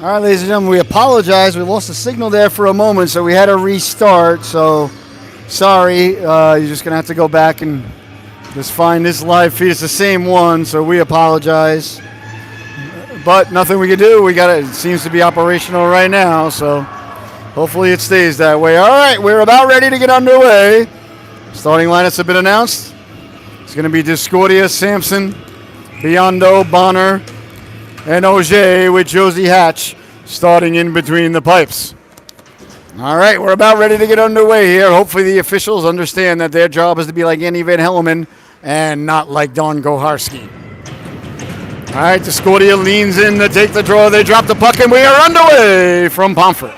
All right, ladies and gentlemen, we apologize. We lost the signal there for a moment, so we had to restart. So, sorry. You're just going to have to go back and just find this live feed. It's the same one, so we apologize. But nothing we can do. It seems to be operational right now, so hopefully it stays that way. All right, we're about ready to get underway. Starting lineups have been announced. It's going to be Discordia, Sampson, Biondo, Bonner, and Auger with Josie Hatch starting in between the pipes. All right, we're about ready to get underway here. Hopefully the officials understand that their job is to be like Andy Van Helleman and not like Don Goharski. All right, Discordia leans in to take the draw. They drop the puck, and we are underway from Pomfret.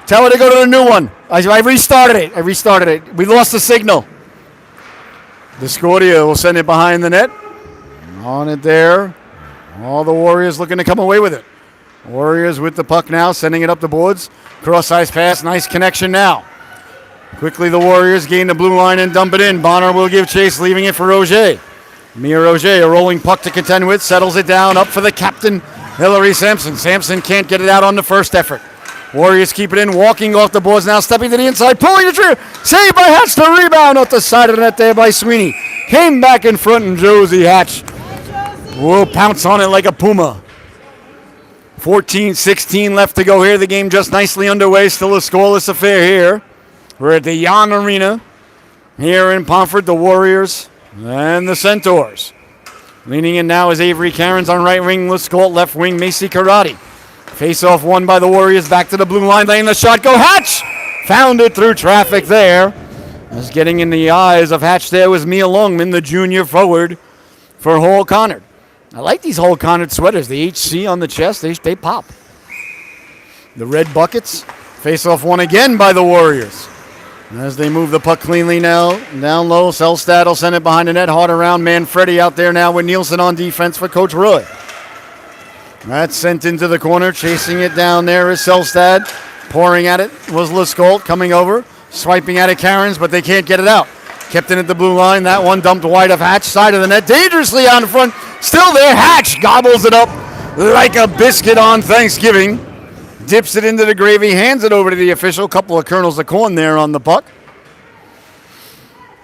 Tell her to go to the new one. I restarted it. We lost the signal. Discordia will send it behind the net. On it there. All the Warriors looking to come away with it. Warriors with the puck now, sending it up the boards. Cross-ice pass, nice connection now. Quickly the Warriors gain the blue line and dump it in. Bonner will give chase, leaving it for Roger. Amir Roger, a rolling puck to contend with, settles it down, up for the captain, Hillary Sampson. Sampson can't get it out on the first effort. Warriors keep it in, walking off the boards now, stepping to the inside, pulling the trigger. Saved by Hatch, the rebound off the side of the net there by Sweeney. Came back in front, and Josie Hatch will pounce on it like a puma. 14-16 left to go here. The game just nicely underway. Still a scoreless affair here. We're at the Jan Arena here in Pomfret. The Warriors and the Centaurs. Leaning in now is Avery Cairns on right wing. Lescault left wing. Macy Karate. Face-off won by the Warriors. Back to the blue line. Letting the shot go. Hatch found it through traffic there. As getting in the eyes of Hatch there was Mia Longman, the junior forward for Hall Connard. I like these Hall Connard sweaters. The HC on the chest, they pop. The red buckets. Face-off won again by the Warriors. As they move the puck cleanly now, down low, Selstad will send it behind the net, hard around Manfredi out there now with Nielsen on defense for Coach Roy. That's sent into the corner, chasing it down there is Selstad. Pouring at it was Lescault coming over, swiping at it Cairns, but they can't get it out. Kept in at the blue line. That one dumped wide of Hatch, side of the net, dangerously out in front. Still there. Hatch gobbles it up like a biscuit on Thanksgiving. Dips it into the gravy, hands it over to the official. Couple of kernels of corn there on the puck.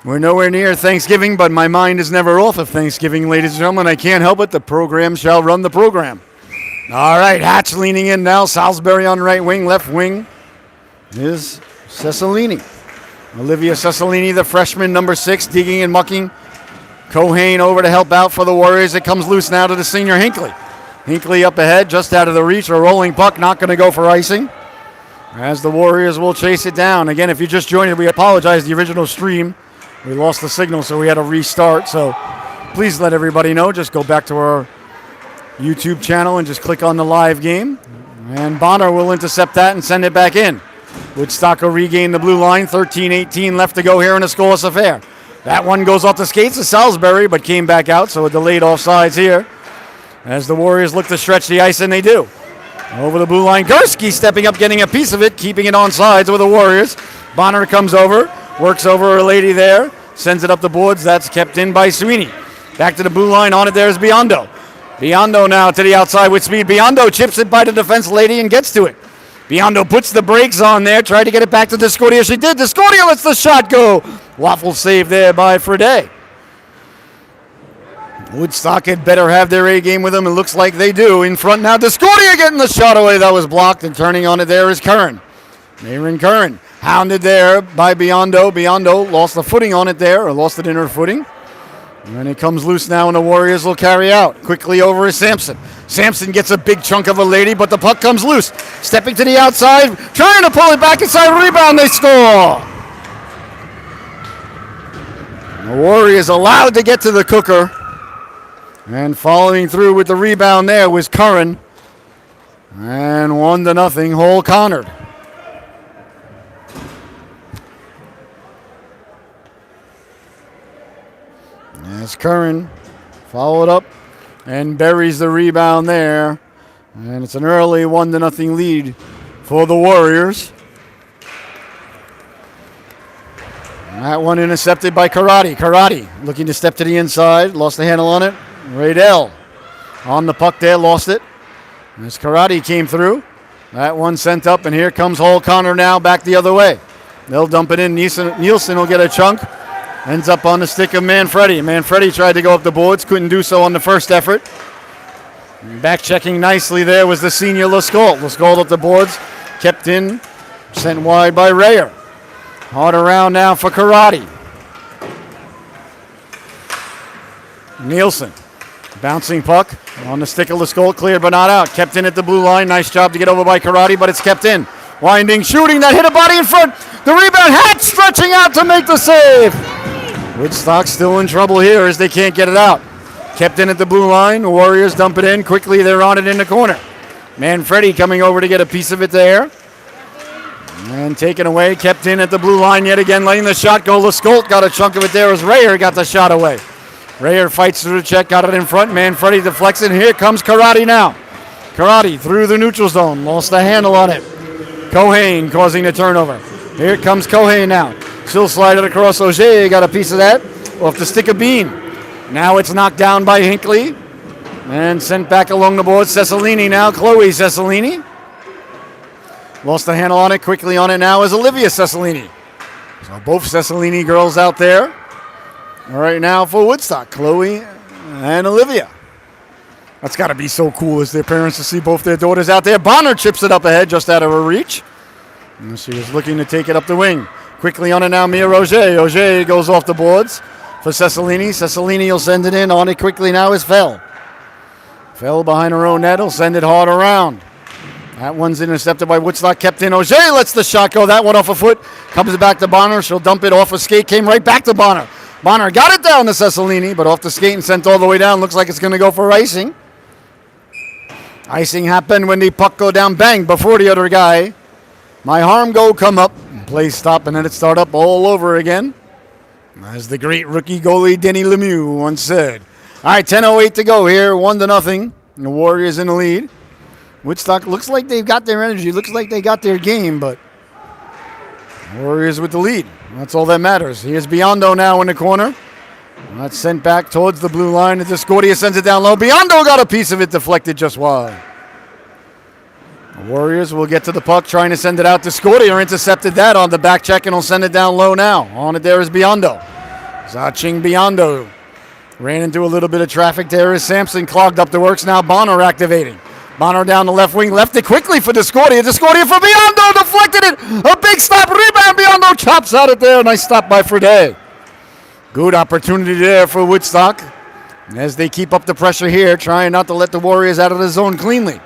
We're nowhere near Thanksgiving, but my mind is never off of Thanksgiving, ladies and gentlemen. I can't help it. The program shall run the program. All right, Hatch leaning in now. Salisbury on right wing. Left wing is Cecilini. Olivia Cecilini, the freshman, number 6, digging and mucking. Cohane over to help out for the Warriors. It comes loose now to the senior Hinckley. Hinckley up ahead, just out of the reach. A rolling puck, not going to go for icing. As the Warriors will chase it down. Again, if you just joined it, we apologize. The original stream, we lost the signal, so we had to restart. So please let everybody know. Just go back to our YouTube channel and just click on the live game. And Bonner will intercept that and send it back in. Woodstock will regain the blue line. 13-18 left to go here in a scoreless affair. That one goes off the skates of Salisbury, but came back out, so a delayed offsides here. As the Warriors look to stretch the ice, and they do. Over the blue line, Gursky stepping up, getting a piece of it, keeping it on sides with the Warriors. Bonner comes over, works over a lady there, sends it up the boards. That's kept in by Sweeney. Back to the blue line, on it there is Biondo. Biondo now to the outside with speed. Biondo chips it by the defense lady and gets to it. Biondo puts the brakes on there, tried to get it back to Discordia. She did. Discordia lets the shot go. Waffle save there by Frede. Woodstock had better have their A game with them. It looks like they do. In front now, Discordia getting the shot away. That was blocked, and turning on it there is Curran. Mayron Curran hounded there by Biondo. Biondo lost the footing on it there, or lost it in her footing. And it comes loose now, and the Warriors will carry out. Quickly over is Sampson. Sampson gets a big chunk of a lady, but the puck comes loose. Stepping to the outside, trying to pull it back inside. Rebound, they score. The Warriors allowed to get to the cooker. And following through with the rebound there was Curran. And 1-0, Hall Connard. As Curran followed up and buries the rebound there. And it's an early 1-0 lead for the Warriors. That one intercepted by Karate. Karate looking to step to the inside. Lost the handle on it. Radell on the puck there, lost it. As Karate came through, that one sent up, and here comes Hall Connor now back the other way. They'll dump it in. Nielsen will get a chunk. Ends up on the stick of Manfredi. Manfredi tried to go up the boards, couldn't do so on the first effort. Back checking nicely there was the senior Lescault. Lescault up the boards, kept in, sent wide by Rayer. Hard around now for Karate. Nielsen, bouncing puck on the stick of Lescault, cleared but not out. Kept in at the blue line. Nice job to get over by Karate, but it's kept in. Winding, shooting, that hit a body in front. The rebound, Hatch stretching out to make the save. Woodstock still in trouble here as they can't get it out. Kept in at the blue line. The Warriors dump it in. Quickly, they're on it in the corner. Manfredi coming over to get a piece of it there. And taken away. Kept in at the blue line yet again, letting the shot go. Lescault got a chunk of it there as Rayer got the shot away. Rayer fights through the check, got it in front. Manfredi deflects it. Here comes Karate now. Karate through the neutral zone. Lost the handle on it. Cohane causing the turnover. Here comes Cohane now. Still slide it across. Auger got a piece of that off the stick of Bean. Now it's knocked down by Hinckley and sent back along the board. Cecilini now. Chloe Cecilini. Lost the handle on it. Quickly on it now is Olivia Cecilini. So both Cecilini girls out there. All right now for Woodstock. Chloe and Olivia. That's got to be so cool as their parents to see both their daughters out there. Bonner chips it up ahead just out of her reach. And she was looking to take it up the wing. Quickly on it now, Mia Roger. Roger goes off the boards for Cecilini. Cecilini will send it in. On it quickly now is Fell. Fell behind her own net. Will send it hard around. That one's intercepted by Woodstock. Kept in. Roger lets the shot go. That one off a foot. Comes back to Bonner. She'll dump it off a skate. Came right back to Bonner. Bonner got it down to Cecilini, but off the skate and sent all the way down. Looks like it's going to go for icing. Icing happened when the puck go down, bang, before the other guy. My harm go come up, play stop, and then it start up all over again. As the great rookie goalie Denny Lemieux once said. All right, 10:08 to go here, 1-0. The Warriors in the lead. Woodstock looks like they've got their energy, looks like they got their game, but Warriors with the lead. That's all that matters. Here's Biondo now in the corner. That's sent back towards the blue line. And Discordia sends it down low. Biondo got a piece of it, deflected just wide. The Warriors will get to the puck, trying to send it out. Discordia intercepted that on the back check and will send it down low now. On it there is Biondo. Zaching Biondo. Ran into a little bit of traffic there as Sampson clogged up the works. Now Bonner activating. Bonner down the left wing, left it quickly for Discordia. Discordia for Biondo, deflected it. A big stop, rebound. Biondo chops out it there. Nice stop by Frede. Good opportunity there for Woodstock as they keep up the pressure here, trying not to let the Warriors out of the zone cleanly.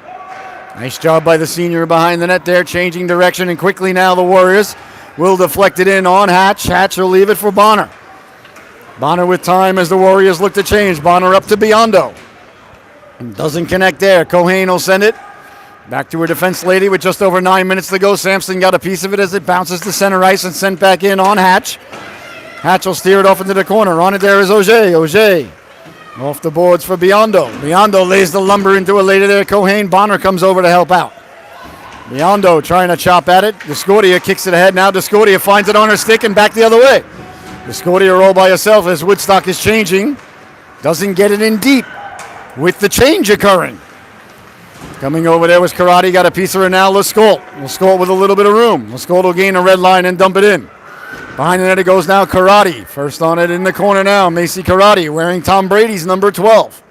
Nice job by the senior behind the net there, changing direction, and quickly now the Warriors will deflect it in on Hatch. Hatch will leave it for Bonner. Bonner with time as the Warriors look to change. Bonner up to Biondo. Doesn't connect there. Cohane will send it back to her defense lady with just over 9 minutes to go. Sampson got a piece of it as it bounces to center ice and sent back in on Hatch. Hatch will steer it off into the corner. On it there is Auger. Auger off the boards for Biondo. Biondo lays the lumber into it later there. Cohane. Bonner comes over to help out. Biondo trying to chop at it. Discordia kicks it ahead. Now Discordia finds it on her stick and back the other way. Discordia roll by herself as Woodstock is changing. Doesn't get it in deep with the change occurring. Coming over there was Karate. Got a piece of her now. Lescault. Lescault with a little bit of room. Lescault will gain a red line and dump it in. Behind the net it goes now, Karate. First on it in the corner now, Macy Karate, wearing Tom Brady's number 12.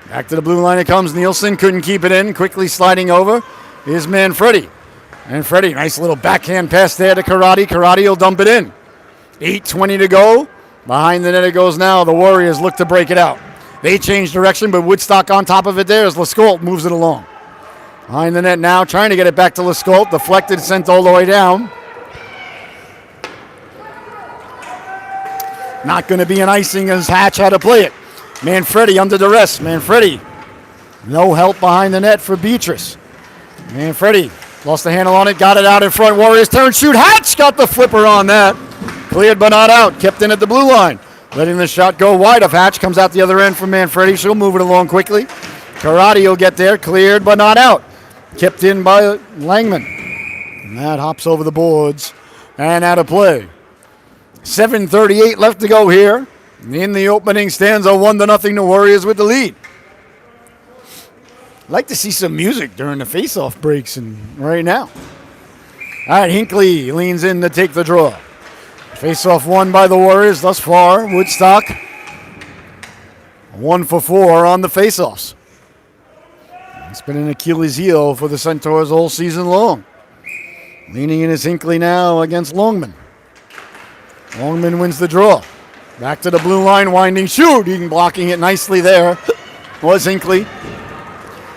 Back to the blue line it comes. Nielsen couldn't keep it in. Quickly sliding over is Manfredi. Manfredi, nice little backhand pass there to Karate. Karate will dump it in. 8:20 to go. Behind the net it goes now. The Warriors look to break it out. They change direction, but Woodstock on top of it there as Lescault moves it along. Behind the net now, trying to get it back to Lescault. Deflected, sent all the way down. Not going to be an icing as Hatch had to play it. Manfredi under duress. Manfredi, no help behind the net for Beatrice. Manfredi lost the handle on it, got it out in front. Warriors turn, shoot. Hatch got the flipper on that. Cleared but not out. Kept in at the blue line. Letting the shot go wide of Hatch. Comes out the other end from Manfredi. She'll move it along quickly. Karate will get there. Cleared but not out. Kept in by Langman. And that hops over the boards and out of play. 7:38 left to go here. In the opening stanza, 1-0, the Warriors with the lead. I'd like to see some music during the face-off breaks and right now. All right, Hinckley leans in to take the draw. Face-off won by the Warriors thus far. Woodstock 1 for 4 on the face-offs. It's been an Achilles heel for the Centaurs all season long. Leaning in is Hinckley now against Longman. Longman wins the draw. Back to the blue line, winding shooting, blocking it nicely there was Hinckley.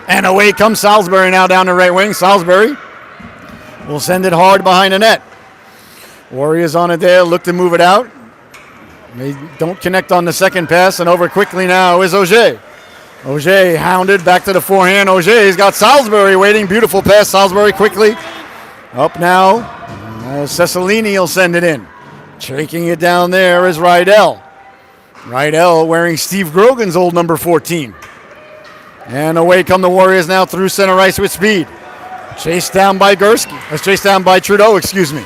And away comes Salisbury now down the right wing. Salisbury will send it hard behind the net. Warriors on it there, look to move it out. They don't connect on the second pass, and over quickly now is Auger. Auger hounded back to the forehand. Auger's got Salisbury waiting. Beautiful pass. Salisbury quickly up now. Cecilini will send it in. Shaking it down there is Rydell. Rydell wearing Steve Grogan's old number 14. And away come the Warriors now through center ice with speed. Chased down by chased down by Trudeau, excuse me.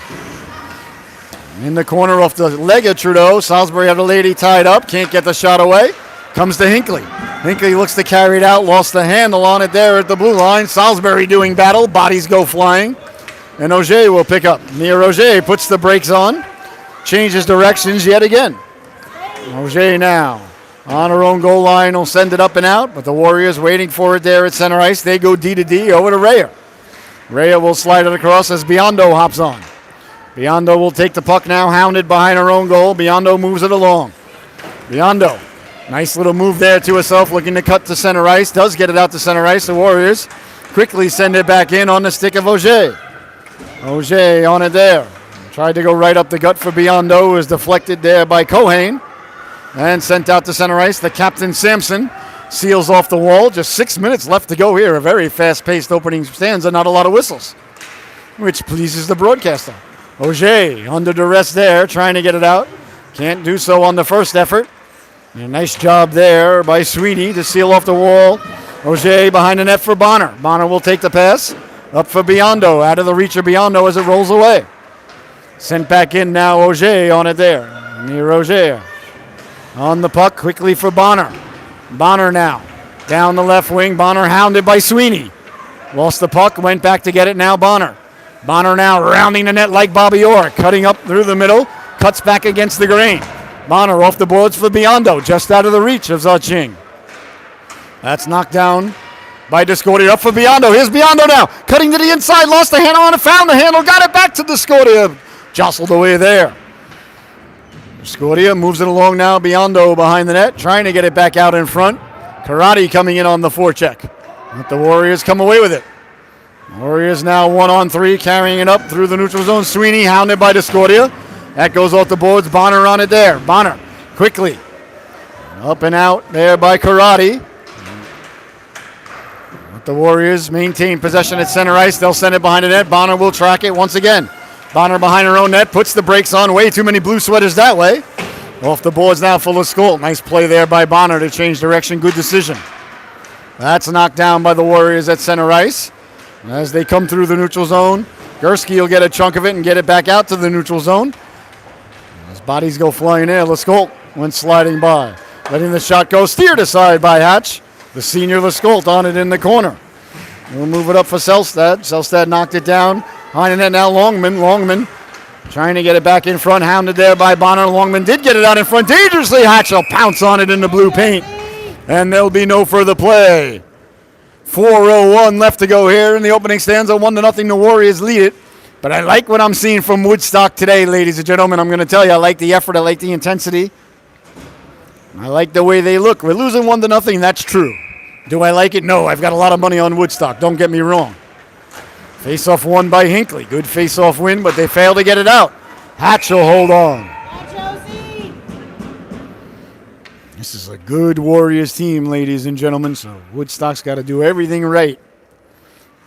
In the corner off the leg of Trudeau. Salisbury had a lady tied up. Can't get the shot away. Comes to Hinckley. Hinckley looks to carry it out. Lost the handle on it there at the blue line. Salisbury doing battle. Bodies go flying. And Auger will pick up. Near Auger puts the brakes on. Changes directions yet again. Auger now on her own goal line will send it up and out. But the Warriors waiting for it there at center ice. They go D to D over to Rhea. Rhea will slide it across as Biondo hops on. Biondo will take the puck now, hounded behind her own goal. Biondo moves it along. Biondo, nice little move there to herself, looking to cut to center ice. Does get it out to center ice. The Warriors quickly send it back in on the stick of Auger. Auger on it there. Tried to go right up the gut for Biondo. Was deflected there by Cohane. And sent out to center ice. The captain, Sampson, seals off the wall. Just 6 minutes left to go here. A very fast-paced opening stanza. Not a lot of whistles, which pleases the broadcaster. Auger under duress there, trying to get it out. Can't do so on the first effort. And a nice job there by Sweeney to seal off the wall. Auger behind the net for Bonner. Bonner will take the pass. Up for Biondo. Out of the reach of Biondo as it rolls away. Sent back in now, Auger on it there. Near Auger. On the puck, quickly for Bonner. Bonner now. Down the left wing. Bonner hounded by Sweeney. Lost the puck, went back to get it now, Bonner. Bonner now rounding the net like Bobby Orr, cutting up through the middle, cuts back against the grain. Bonner off the boards for Biondo, just out of the reach of Zaching. That's knocked down by Discordia. Up for Biondo. Here's Biondo now, cutting to the inside, lost the handle on it, found the handle, got it back to Discordia. Jostled away there. Discordia moves it along now. Biondo behind the net, trying to get it back out in front. Karate coming in on the forecheck. Let the Warriors come away with it. Warriors now 1-on-3, carrying it up through the neutral zone. Sweeney hounded by Discordia. That goes off the boards. Bonner on it there. Bonner quickly. Up and out there by Karate. Let the Warriors maintain possession at center ice. They'll send it behind the net. Bonner will track it once again. Bonner behind her own net. Puts the brakes on. Way too many blue sweaters that way. Off the boards now full of Skolt. Nice play there by Bonner to change direction. Good decision. That's knocked down by the Warriors at center ice. As they come through the neutral zone, Gursky will get a chunk of it and get it back out to the neutral zone. As bodies go flying there, Lescolt went sliding by. Letting the shot go, steered aside by Hatch. The senior Lescolt on it in the corner. We'll move it up for Selstad. Selstad knocked it down. Behind the net now, Longman. Longman trying to get it back in front, hounded there by Bonner. Longman did get it out in front dangerously. Hatch will pounce on it in the blue paint. And there'll be no further play. 4:01 left to go here in the opening stanza. 1-0, the Warriors lead it. But I like what I'm seeing from Woodstock today, ladies and gentlemen. I'm going to tell you, I like the effort. I like the intensity. I like the way they look. We're losing 1-0, that's true. Do I like it? No, I've got a lot of money on Woodstock. Don't get me wrong. Face-off won by Hinckley. Good face-off win, but they failed to get it out. Hatch will hold on. This is a good Warriors team, ladies and gentlemen, so Woodstock's got to do everything right.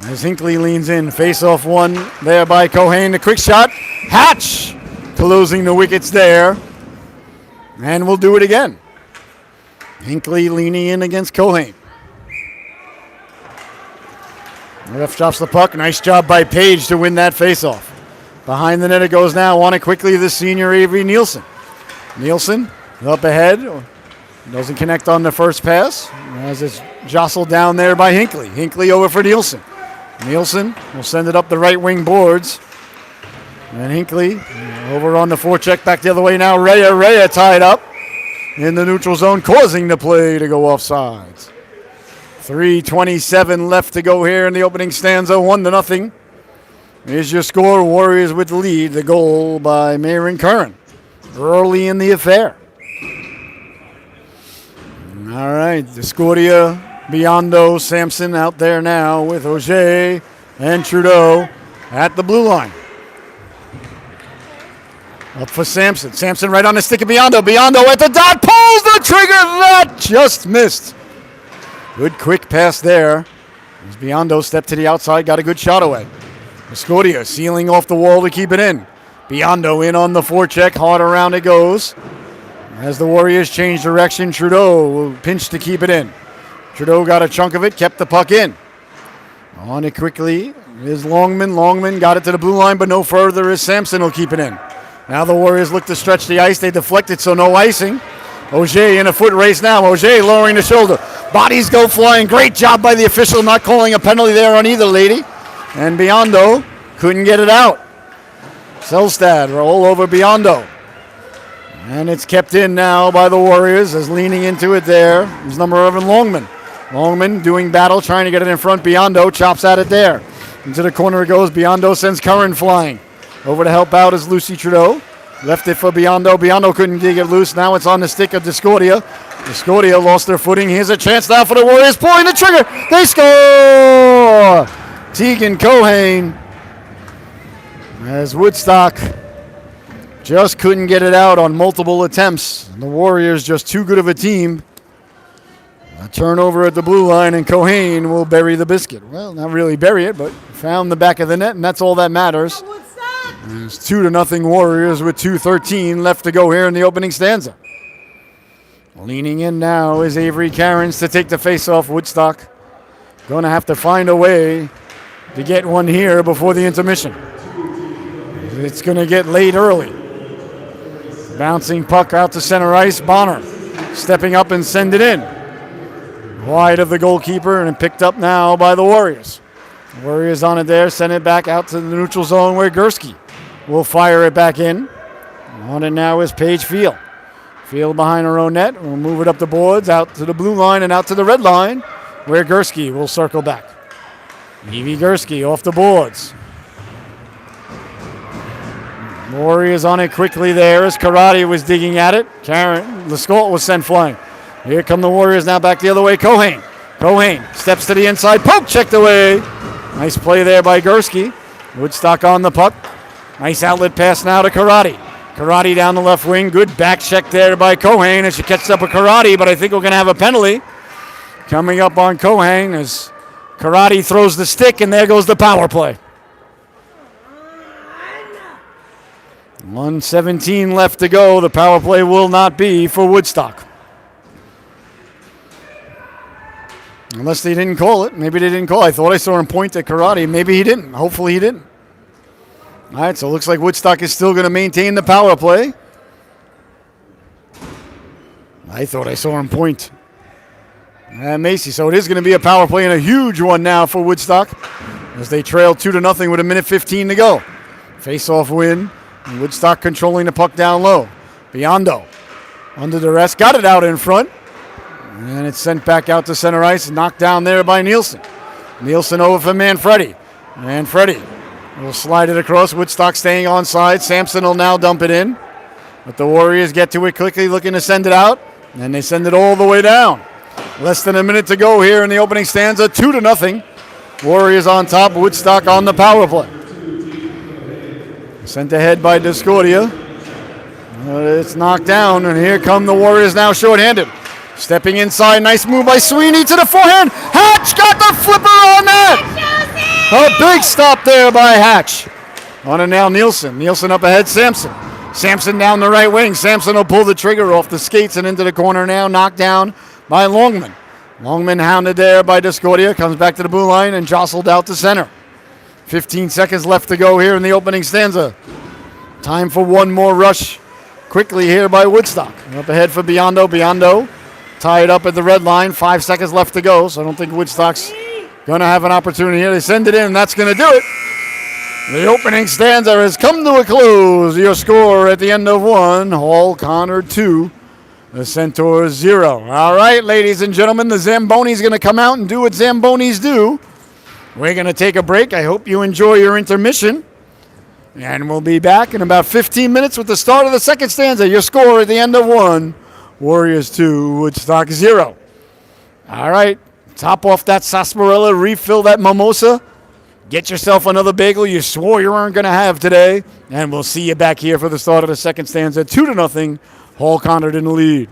As Hinckley leans in, face-off one there by Cohane. The quick shot. Hatch closing the wickets there. And we'll do it again. Hinckley leaning in against Cohane. The ref drops the puck. Nice job by Page to win that face-off. Behind the net it goes now. On it quickly, the senior Avery Nielsen. Nielsen up ahead. Doesn't connect on the first pass. As it's jostled down there by Hinckley. Hinckley over for Nielsen. Nielsen will send it up the right wing boards. And Hinckley over on the forecheck, back the other way now. Rea tied up in the neutral zone, causing the play to go offsides. 3:27 left to go here in the opening stanza, 1-0. Here's your score. Warriors with the lead. The goal by Marin Curran early in the affair. All right, Discordia, Biondo, Sampson out there now with Auger and Trudeau at the blue line. Up for Sampson. Sampson right on the stick of Biondo. Biondo at the dot, pulls the trigger. That just missed. Good quick pass there. As Biondo stepped to the outside, got a good shot away. Discordia sealing off the wall to keep it in. Biondo in on the forecheck, hard around it goes. As the Warriors change direction, Trudeau will pinch to keep it in. Trudeau got a chunk of it, kept the puck in. On it quickly is Longman. Longman got it to the blue line, but no further as Sampson will keep it in. Now the Warriors look to stretch the ice. They deflect it, so no icing. Auger in a foot race now. Auger lowering the shoulder. Bodies go flying. Great job by the official not calling a penalty there on either lady. And Biondo couldn't get it out. Selstad roll over Biondo. And it's kept in now by the Warriors as leaning into it there is number 11, Longman. Longman doing battle, trying to get it in front. Biondo chops at it there. Into the corner it goes. Biondo sends Curran flying. Over to help out is Lucy Trudeau. Left it for Biondo. Biondo couldn't dig it loose. Now it's on the stick of Discordia. Discordia lost their footing. Here's a chance now for the Warriors. Pulling the trigger. They score! Tegan Cohane. As Woodstock just couldn't get it out on multiple attempts. The Warriors just too good of a team. A turnover at the blue line, and Cohane will bury the biscuit. Well, not really bury it, but found the back of the net, and that's all that matters. It's 2-0 Warriors with 2:13 left to go here in the opening stanza. Leaning in now is Avery Cairns to take the face-off. Woodstock going to have to find a way to get one here before the intermission. It's going to get late early. Bouncing puck out to center ice. Bonner stepping up and send it in. Wide of the goalkeeper and picked up now by the Warriors. Warriors on it there. Send it back out to the neutral zone where Gursky will fire it back in. On it now is Paige Field. Field behind her own net. We'll move it up the boards, out to the blue line and out to the red line where Gursky will circle back. Evie Gursky off the boards. Warriors on it quickly there as Karate was digging at it. Karen Lescault was sent flying. Here come the Warriors now back the other way. Cohane steps to the inside. Poke checked away. Nice play there by Gursky. Woodstock on the puck. Nice outlet pass now to Karate. Karate down the left wing. Good back check there by Cohane as she catches up with Karate, but I think we're going to have a penalty coming up on Cohane as Karate throws the stick, and there goes the power play. 1:17 left to go. The power play will not be for Woodstock. Unless they didn't call it. Maybe they didn't call it. I thought I saw him point at Karate. Maybe he didn't. Hopefully he didn't. All right, so it looks like Woodstock is still going to maintain the power play. I thought I saw him point at Macy. So it is going to be a power play and a huge one now for Woodstock as they trail 2-0 with 1:15 to go. Face-off win. And Woodstock controlling the puck down low. Biondo under duress. Got it out in front. And it's sent back out to center ice. Knocked down there by Nielsen. Nielsen over for Manfredi. Manfredi will slide it across. Woodstock staying onside. Sampson will now dump it in. But the Warriors get to it quickly, looking to send it out. And they send it all the way down. Less than a minute to go here in the opening stanza. 2-0. Warriors on top. Woodstock on the power play. Sent ahead by Discordia. It's knocked down, and here come the Warriors now shorthanded. Stepping inside, nice move by Sweeney to the forehand. Hatch got the flipper on that. A big stop there by Hatch. On it now, Nielsen. Nielsen up ahead, Sampson. Sampson down the right wing. Sampson will pull the trigger off the skates and into the corner now. Knocked down by Longman. Longman hounded there by Discordia. Comes back to the blue line and jostled out to center. 15 seconds left to go here in the opening stanza. Time for one more rush quickly here by Woodstock. Up ahead for Biondo. Biondo tied up at the red line. 5 seconds left to go, so I don't think Woodstock's going to have an opportunity here. They send it in, and that's going to do it. The opening stanza has come to a close. Your score at the end of 1, Hall Connor 2, the Centaurs 0. All right, ladies and gentlemen, the Zamboni's going to come out and do what Zambonis do. We're going to take a break. I hope you enjoy your intermission. And we'll be back in about 15 minutes with the start of the second stanza. Your score at the end of 1, Warriors 2, Woodstock 0. All right, top off that sarsaparilla, refill that mimosa. Get yourself another bagel you swore you weren't going to have today. And we'll see you back here for the start of the second stanza. 2-0, Hall Connor in the lead.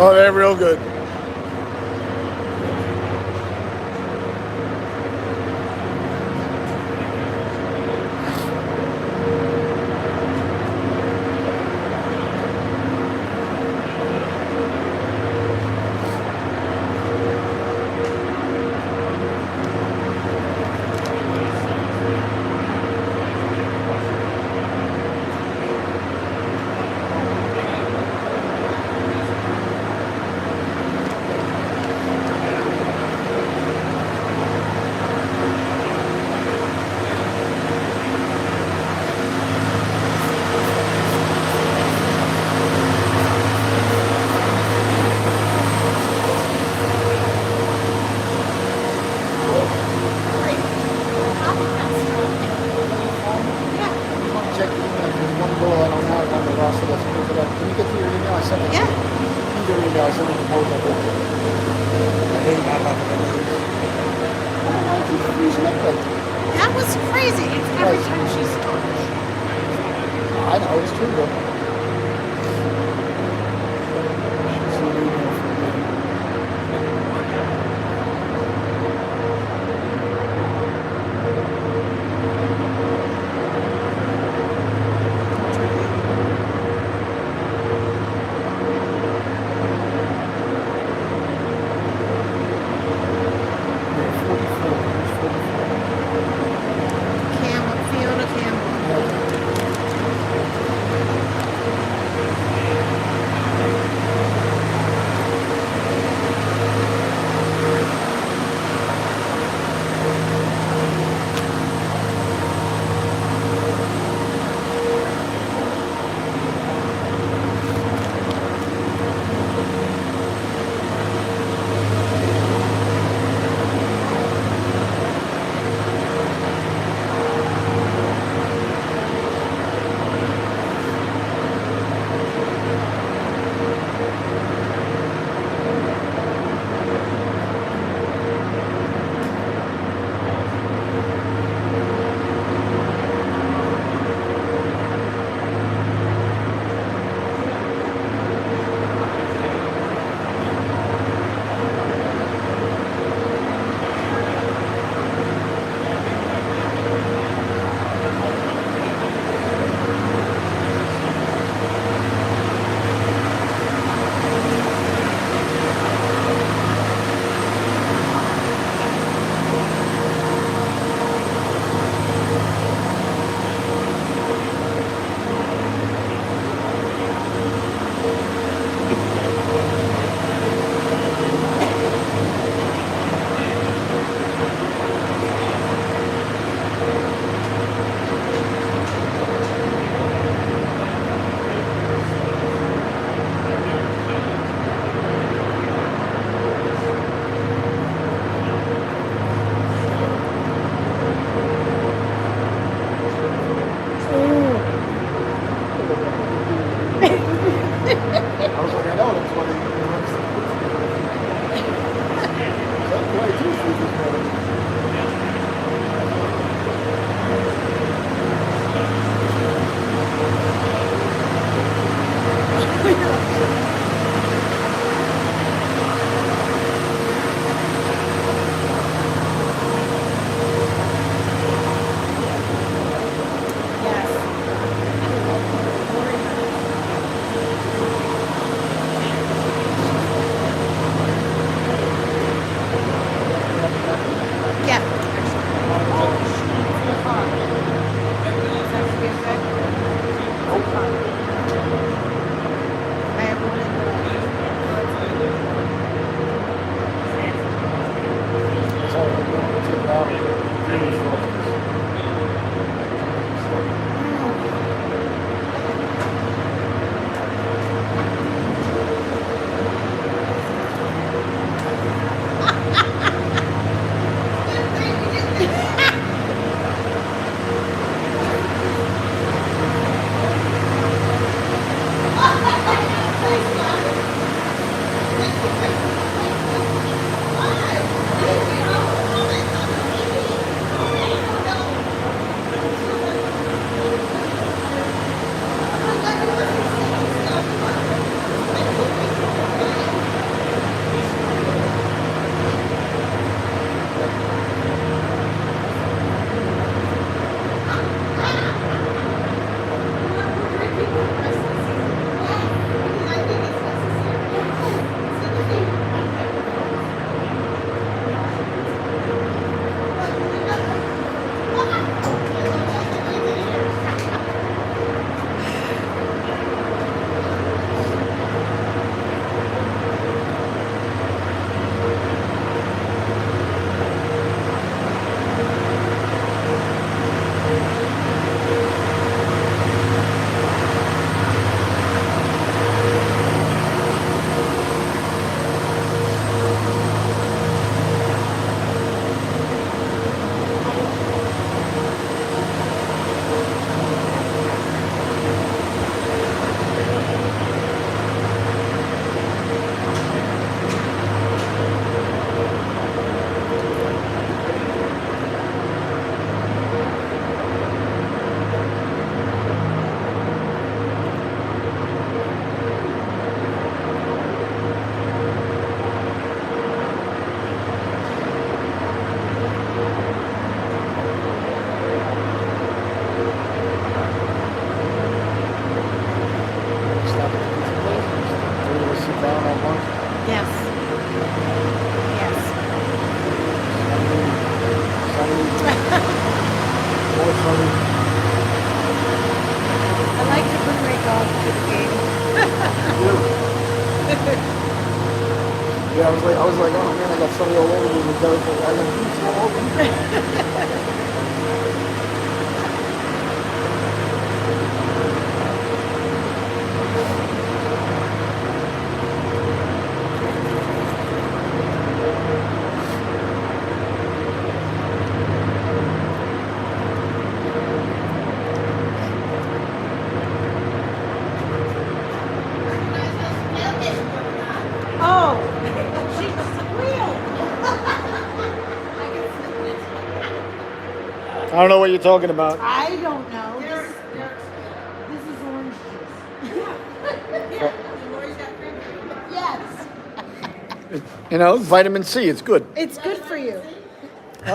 Oh, they're real good. That was crazy. Every time she starts. I know, it's true though. Campbell, Fiona Campbell. Yeah, I was like, oh man, I got somebody all over me with Derek. I got things all over me. Oh, she squealed. I don't know what you're talking about. I don't know. This is orange juice. Yes. You know, vitamin C, it's good. It's good for you.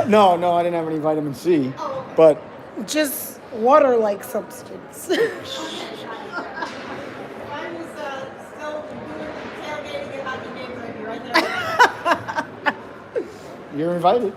No, I didn't have any vitamin C, but Just water-like substance. Mine was still doing tailgating and hockey games right here, right there. you're invited.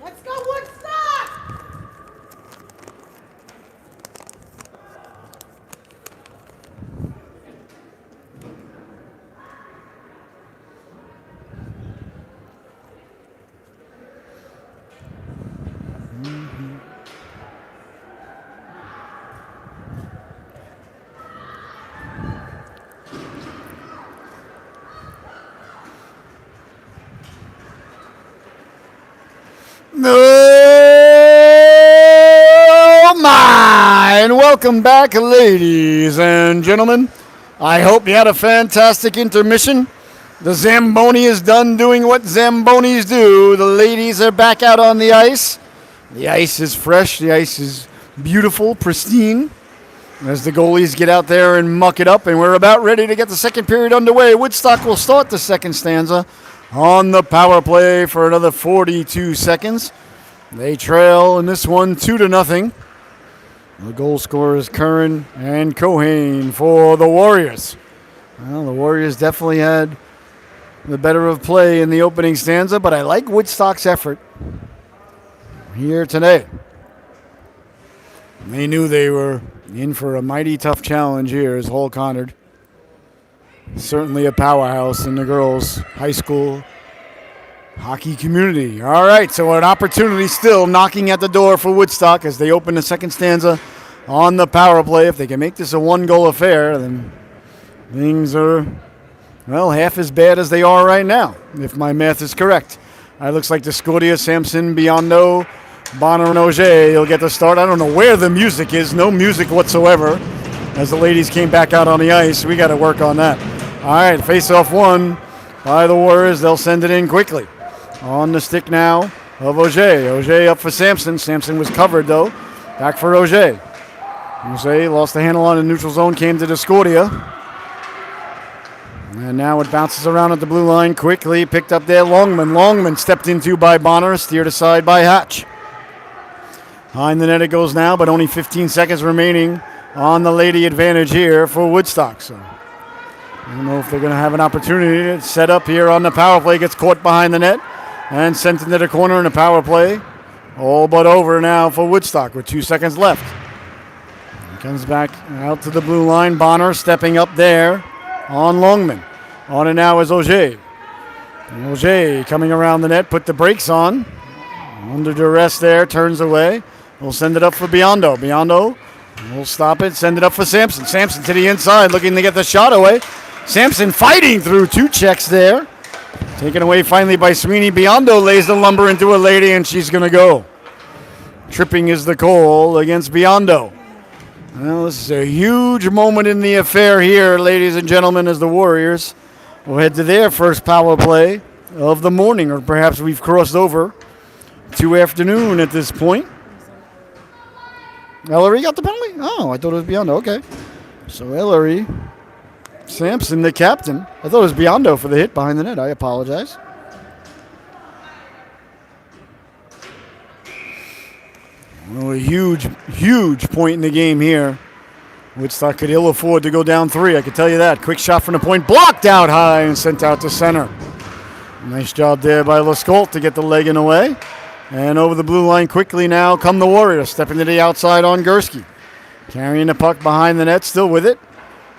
Let's go Woodstock! Oh my! And welcome back, ladies and gentlemen. I hope you had a fantastic intermission. The Zamboni is done doing what Zambonis do. The ladies are back out on the ice. The ice is fresh. The ice is beautiful, pristine. As the goalies get out there and muck it up, and we're about ready to get the second period underway. Woodstock will start the second stanza on the power play for another 42 seconds. They trail in this one 2-0. The goal scorers Curran and Cohane for the Warriors. Well, the Warriors definitely had the better of play in the opening stanza, but I like Woodstock's effort here today. They knew they were in for a mighty tough challenge here as Hall Connard. Certainly a powerhouse in the girls' high school hockey community. All right, so an opportunity still knocking at the door for Woodstock as they open the second stanza on the power play. If they can make this a one-goal affair, then things are, well, half as bad as they are right now, if my math is correct. It looks like Discordia, Sampson, Biondo, Bonner, and Auger will get the start. I don't know where the music is. No music whatsoever as the ladies came back out on the ice. We got to work on that. All right, face-off one by the Warriors. They'll send it in quickly. On the stick now of Auger. Auger up for Sampson. Sampson was covered, though. Back for Auger. Auger lost the handle on the neutral zone, came to Discordia. And now it bounces around at the blue line quickly. Picked up there Longman. Longman stepped into by Bonner, steered aside by Hatch. Behind the net it goes now, but only 15 seconds remaining on the lady advantage here for Woodstock. So I don't know if they're going to have an opportunity to set up here on the power play. Gets caught behind the net and sent into the corner in the power play. All but over now for Woodstock with 2 seconds left. He comes back out to the blue line. Bonner stepping up there on Longman. On it now is Auger. And Auger coming around the net, put the brakes on. Under duress there, turns away. We'll send it up for Biondo. Biondo will stop it, send it up for Sampson. Sampson to the inside, looking to get the shot away. Sampson fighting through 2 checks there. Taken away finally by Sweeney. Biondo lays the lumber into a lady, and she's going to go. Tripping is the call against Biondo. Well, this is a huge moment in the affair here, ladies and gentlemen, as the Warriors will head to their first power play of the morning, or perhaps we've crossed over to afternoon at this point. Ellery got the penalty? Oh, I thought it was Biondo. Okay. So Ellery, Sampson, the captain. I thought it was Biondo for the hit behind the net. I apologize. Well, a huge, huge point in the game here. Woodstock could ill afford to go down 3. I can tell you that. Quick shot from the point. Blocked out high and sent out to center. Nice job there by Lescault to get the leg in the way. And over the blue line quickly now come the Warriors. Stepping to the outside on Gursky. Carrying the puck behind the net. Still with it.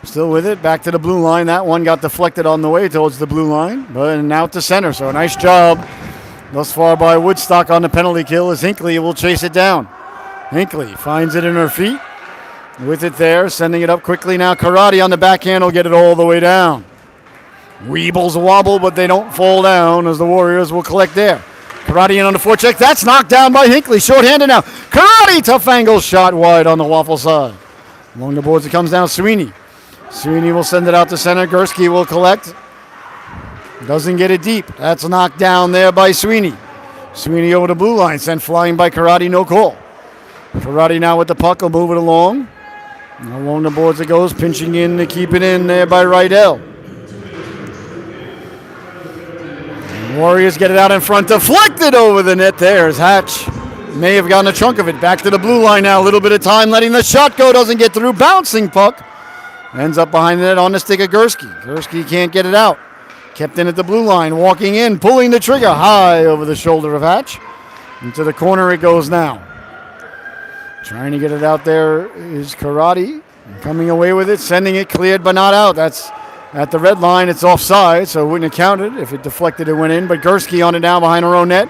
Still with it. Back to the blue line. That one got deflected on the way towards the blue line. But now to center. So a nice job thus far by Woodstock on the penalty kill as Hinckley will chase it down. Hinckley finds it in her feet. With it there. Sending it up quickly now. Karate on the backhand will get it all the way down. Weebles wobble, but they don't fall down as the Warriors will collect there. Karate in on the forecheck. That's knocked down by Hinckley. Short-handed now. Karate, tough angle shot wide on the waffle side. Along the boards it comes down. Sweeney. Sweeney will send it out to center. Gursky will collect. Doesn't get it deep. That's knocked down there by Sweeney. Sweeney over the blue line. Sent flying by Karate. No call. Karate now with the puck. Will move it along. And along the boards it goes. Pinching in to keep it in there by Rydell. Warriors get it out in front, deflected over the net there as Hatch may have gotten a chunk of it. Back to the blue line now, a little bit of time letting the shot go, doesn't get through, bouncing puck. Ends up behind the net on the stick of Gursky. Gursky can't get it out. Kept in at the blue line, walking in, pulling the trigger high over the shoulder of Hatch. Into the corner it goes now. Trying to get it out there is Karate. Coming away with it, sending it cleared but not out. That's at the red line. It's offside, so it wouldn't have counted if it deflected and went in. But Gursky on it now behind her own net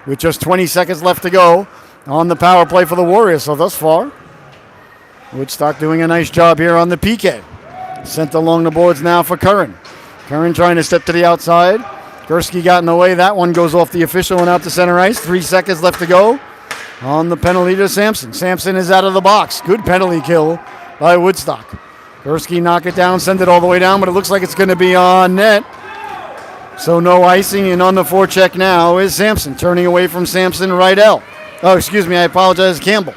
with just 20 seconds left to go on the power play for the Warriors. So thus far, Woodstock doing a nice job here on the PK. Sent along the boards now for Curran. Curran trying to step to the outside. Gursky got in the way. That one goes off the official and out to center ice. 3 seconds left to go on the penalty to Sampson. Sampson is out of the box. Good penalty kill by Woodstock. Gursky knock it down, send it all the way down, but it looks like it's going to be on net. So no icing, and on the forecheck now is Sampson. Turning away from Sampson, Rydell. Oh, excuse me, I apologize, Campbell.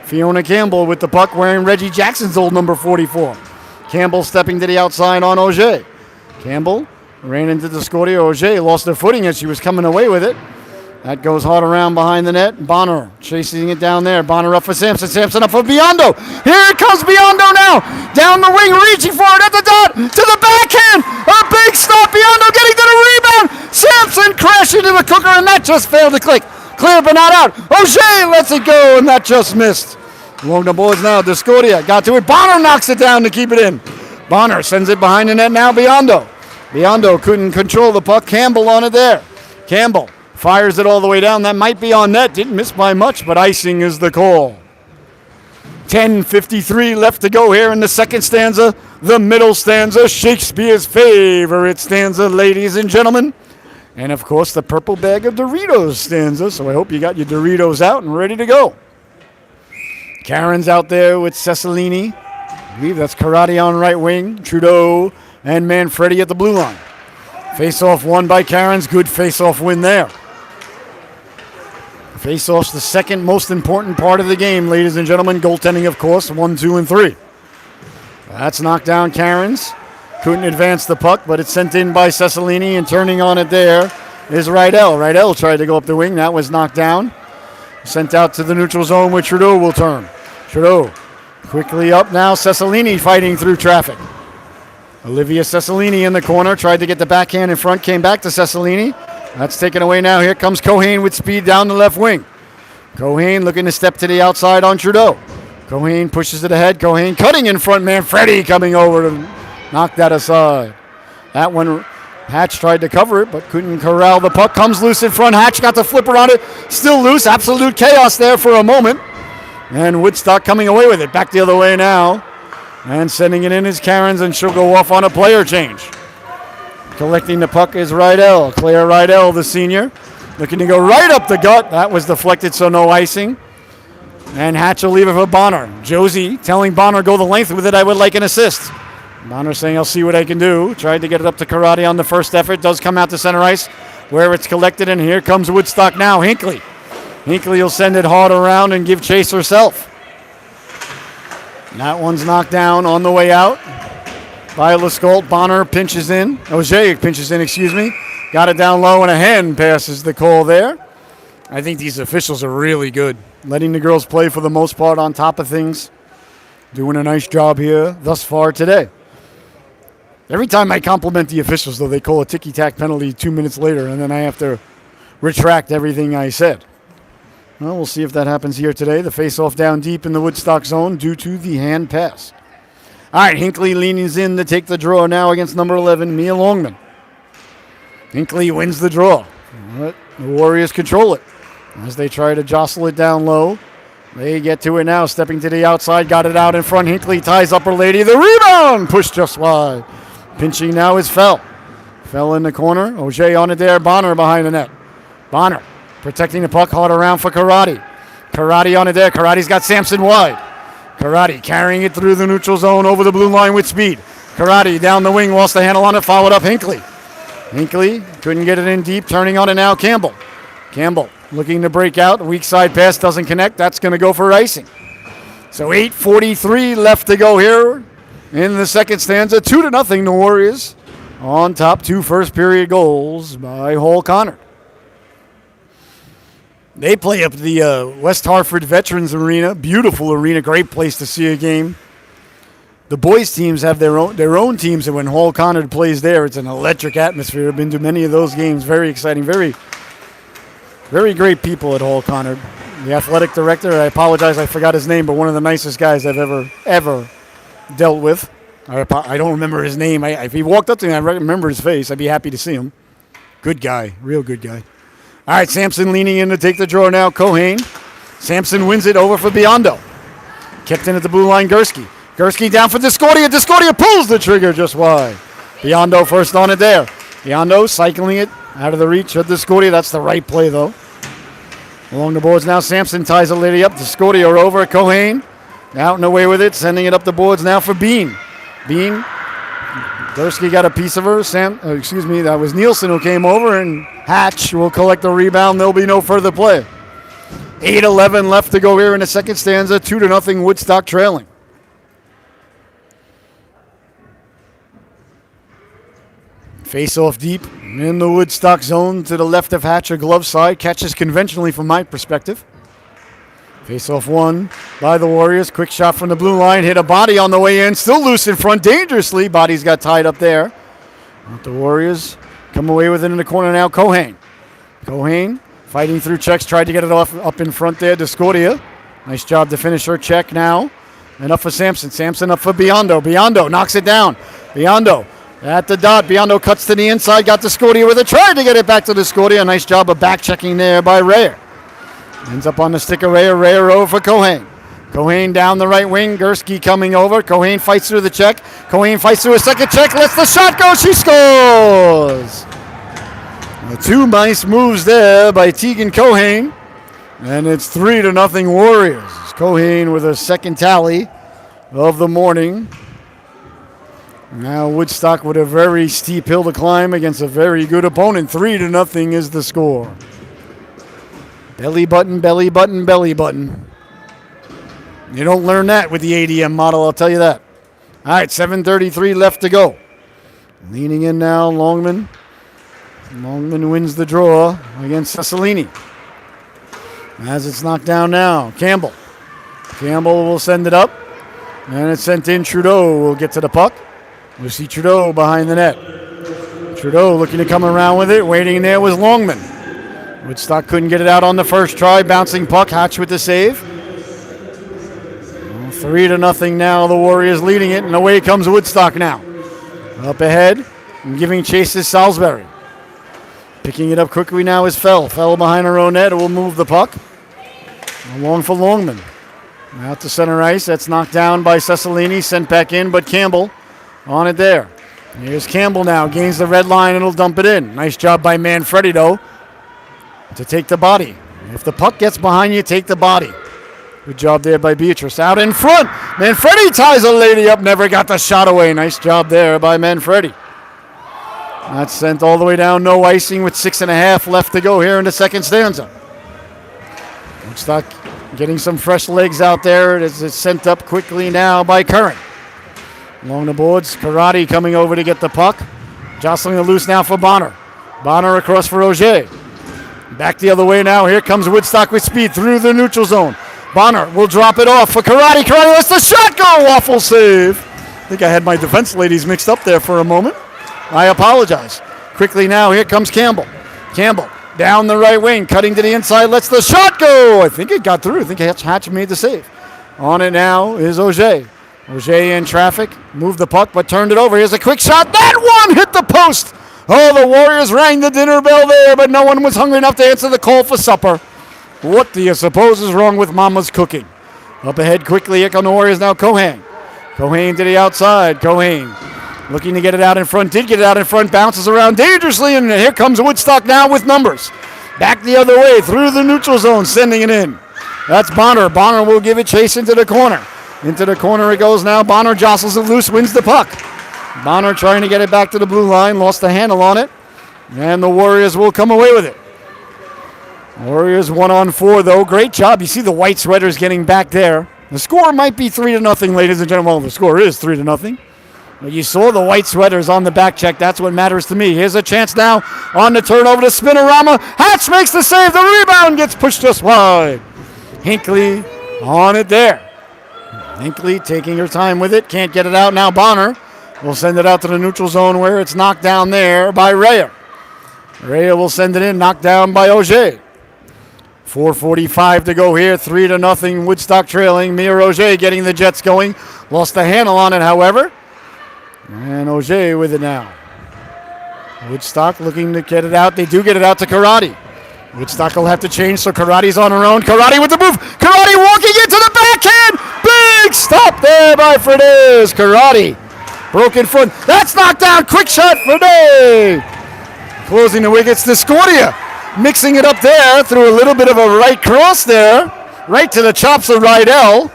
Fiona Campbell with the puck wearing Reggie Jackson's old number 44. Campbell stepping to the outside on Auger. Campbell ran into the Scotia. Auger lost her footing as she was coming away with it. That goes hard around behind the net. Bonner chasing it down there. Bonner up for Sampson. Sampson up for Biondo. Here it comes Biondo now. Down the wing, reaching for it at the dot. To the backhand. A big stop. Biondo getting to the rebound. Sampson crashing into the cooker, and that just failed to click. Clear but not out. Auger lets it go, and that just missed. Along the boards now. Discordia got to it. Bonner knocks it down to keep it in. Bonner sends it behind the net now. Biondo. Biondo couldn't control the puck. Campbell on it there. Campbell fires it all the way down. That might be on net. Didn't miss by much, but icing is the call. 10:53 left to go here in the second stanza. The middle stanza, Shakespeare's favorite stanza, ladies and gentlemen. And, of course, the purple bag of Doritos stanza. So I hope you got your Doritos out and ready to go. Karen's out there with Cecilini. I believe that's Karate on right wing. Trudeau and Manfredi at the blue line. Face-off won by Karen's. Good face-off win there. Face-off's the second most important part of the game, ladies and gentlemen. Goaltending, of course, 1, 2, and 3. That's knocked down Karen's. Couldn't advance the puck, but it's sent in by Cecilini, and turning on it there is Rydell. Rydell tried to go up the wing. That was knocked down. Sent out to the neutral zone where Trudeau will turn. Trudeau quickly up now. Cecilini fighting through traffic. Olivia Cecilini in the corner. Tried to get the backhand in front. Came back to Cecilini. That's taken away now. Here comes Cohane with speed down the left wing. Cohane looking to step to the outside on Trudeau. Cohane pushes it ahead. Cohane cutting in front. Manfredi coming over to knock that aside. That one, Hatch tried to cover it, but couldn't corral the puck. Comes loose in front. Hatch got the flipper on it. Still loose. Absolute chaos there for a moment. And Woodstock coming away with it. Back the other way now. And sending it in is Cairns, and she'll go off on a player change. Collecting the puck is Rydell. Claire Rydell, the senior. Looking to go right up the gut. That was deflected, so no icing. And Hatch will leave it for Bonner. Josie telling Bonner, go the length with it. I would like an assist. Bonner saying, I'll see what I can do. Tried to get it up to Karate on the first effort. Does come out to center ice where it's collected. And here comes Woodstock now. Hinckley. Hinckley will send it hard around and give chase herself. And that one's knocked down on the way out by Lescault. Bonner pinches in. Ojea pinches in, excuse me. Got it down low, and a hand passes the call there. I think these officials are really good. Letting the girls play for the most part on top of things. Doing a nice job here thus far today. Every time I compliment the officials, though, they call a ticky-tack penalty 2 minutes later, and then I have to retract everything I said. Well, we'll see if that happens here today. The face-off down deep in the Woodstock zone due to the hand pass. All right, Hinckley leans in to take the draw now against number 11, Mia Longman. Hinckley wins the draw. The Warriors control it. As they try to jostle it down low, they get to it now, stepping to the outside, got it out in front. Hinckley ties Upper Lady. The rebound! Pushed just wide. Pinching now is Fell. Fell in the corner. Auger on it there. Bonner behind the net. Bonner protecting the puck, hard around for Karate. Karate on it there. Karate's got Sampson wide. Karate carrying it through the neutral zone over the blue line with speed. Karate down the wing, lost the handle on it, followed up Hinckley. Hinckley couldn't get it in deep, turning on it now Campbell. Campbell looking to break out. Weak side pass doesn't connect. That's going to go for icing. So 8:43 left to go here in the second stanza. 2-0 the Warriors on top. 2 first period goals by Hall Connor. They play up the West Hartford Veterans Arena. Beautiful arena. Great place to see a game. The boys' teams have their own teams, and when Hall Connor plays there, it's an electric atmosphere. I've been to many of those games. Very exciting. Very, very great people at Hall Connor. The athletic director, I apologize, I forgot his name, but one of the nicest guys I've ever dealt with. I don't remember his name. If he walked up to me, I remember his face. I'd be happy to see him. Good guy. Real good guy. All right, Sampson leaning in to take the draw now. Cohane. Sampson wins it over for Biondo. Kept in at the blue line, Gursky. Gursky down for Discordia. Discordia pulls the trigger just wide. Biondo first on it there. Biondo cycling it out of the reach of Discordia. That's the right play, though. Along the boards now, Sampson ties a lady up. Discordia over. Cohane out and away with it. Sending it up the boards now for Bean. Bean. Gursky got a piece of her. That was Nielsen who came over, and Hatch will collect the rebound. There'll be no further play. 8:11 left to go here in the second stanza. 2-0 Woodstock trailing. Face off deep in the Woodstock zone to the left of Hatch, or glove side. Catches conventionally from my perspective. Face off one by the Warriors. Quick shot from the blue line. Hit a body on the way in. Still loose in front dangerously. Bodies got tied up there. But the Warriors come away with it in the corner now. Cohane. Cohane fighting through checks. Tried to get it off up in front there. Discordia. Nice job to finish her check now. And up for Sampson. Sampson up for Biondo. Biondo knocks it down. Biondo at the dot. Biondo cuts to the inside. Got Discordia with it. Tried to get it back to Discordia. Nice job of back checking there by Rayer. Ends up on the stick of Rayer. Rayer over for Cohane. Cohane down the right wing. Gursky coming over. Cohane fights through the check. Cohane fights through a second check. Lets the shot go. She scores! Two nice moves there by Tegan Cohane. And it's 3-0 Warriors. Cohane with a second tally of the morning. Now Woodstock with a very steep hill to climb against a very good opponent. 3-0 is the score. Belly button, belly button, belly button. You don't learn that with the ADM model, I'll tell you that. All right, 7:33 left to go. Leaning in now, Longman. Longman wins the draw against Cecilini. As it's knocked down now, Campbell. Campbell will send it up. And it's sent in. Trudeau will get to the puck. We'll see Trudeau behind the net. Trudeau looking to come around with it. Waiting there was Longman. Woodstock couldn't get it out on the first try. Bouncing puck. Hatch with the save. 3-0 now. The Warriors leading it. And away comes Woodstock now. Up ahead. And giving chase to Salisbury. Picking it up quickly now is Fell. Fell behind her own net. It will move the puck. Along for Longman. Out to center ice. That's knocked down by Cecilini. Sent back in, but Campbell on it there. Here's Campbell now. Gains the red line and will dump it in. Nice job by Manfredi, though, to take the body. If the puck gets behind you, take the body. Good job there by Beatrice. Out in front. Manfredi ties a lady up. Never got the shot away. Nice job there by Manfredi. That's sent all the way down. No icing with 6.5 left to go here in the second stanza. Woodstock getting some fresh legs out there. It's sent up quickly now by Curran. Along the boards, Karate coming over to get the puck. Jostling it loose now for Bonner. Bonner across for Auger. Back the other way now. Here comes Woodstock with speed through the neutral zone. Bonner will drop it off for Karate. Karate lets the shot go. Waffle save. I think I had my defense ladies mixed up there for a moment. I apologize. Quickly now, here comes Campbell. Campbell down the right wing, cutting to the inside, lets the shot go. I think it got through. I think Hatch made the save. On it now is Auger. Auger in traffic, moved the puck, but turned it over. Here's a quick shot. That one hit the post. Oh, the Warriors rang the dinner bell there, but no one was hungry enough to answer the call for supper. What do you suppose is wrong with Mama's cooking? Up ahead quickly, here come the Warriors now. Cohane. Cohane to the outside. Cohane looking to get it out in front. Did get it out in front. Bounces around dangerously. And here comes Woodstock now with numbers. Back the other way through the neutral zone. Sending it in. That's Bonner. Bonner will give it chase into the corner. Into the corner it goes now. Bonner jostles it loose. Wins the puck. Bonner trying to get it back to the blue line. Lost the handle on it. And the Warriors will come away with it. Warriors 1-on-4 though. Great job. You see the white sweaters getting back there. The score might be 3-0, ladies and gentlemen. Well, the score is 3-0. But you saw the white sweaters on the back check. That's what matters to me. Here's a chance now on the turnover to Spinorama. Hatch makes the save. The rebound gets pushed just wide. Hinckley on it there. Hinckley taking her time with it. Can't get it out now. Bonner will send it out to the neutral zone where it's knocked down there by Rhea. Rhea will send it in. Knocked down by Auger. 4:45 to go here. 3-0. Woodstock trailing. Mia Auger getting the Jets going. Lost the handle on it, however. And Auger with it now. Woodstock looking to get it out. They do get it out to Karate. Woodstock will have to change, so Karate's on her own. Karate with the move. Karate walking into the backhand. Big stop there by Fernandez. Karate. Broken foot. That's knocked down. Quick shot, Fernandez. Closing the wickets to Scordia. Mixing it up there through a little bit of a right cross there. Right to the chops of Rydell.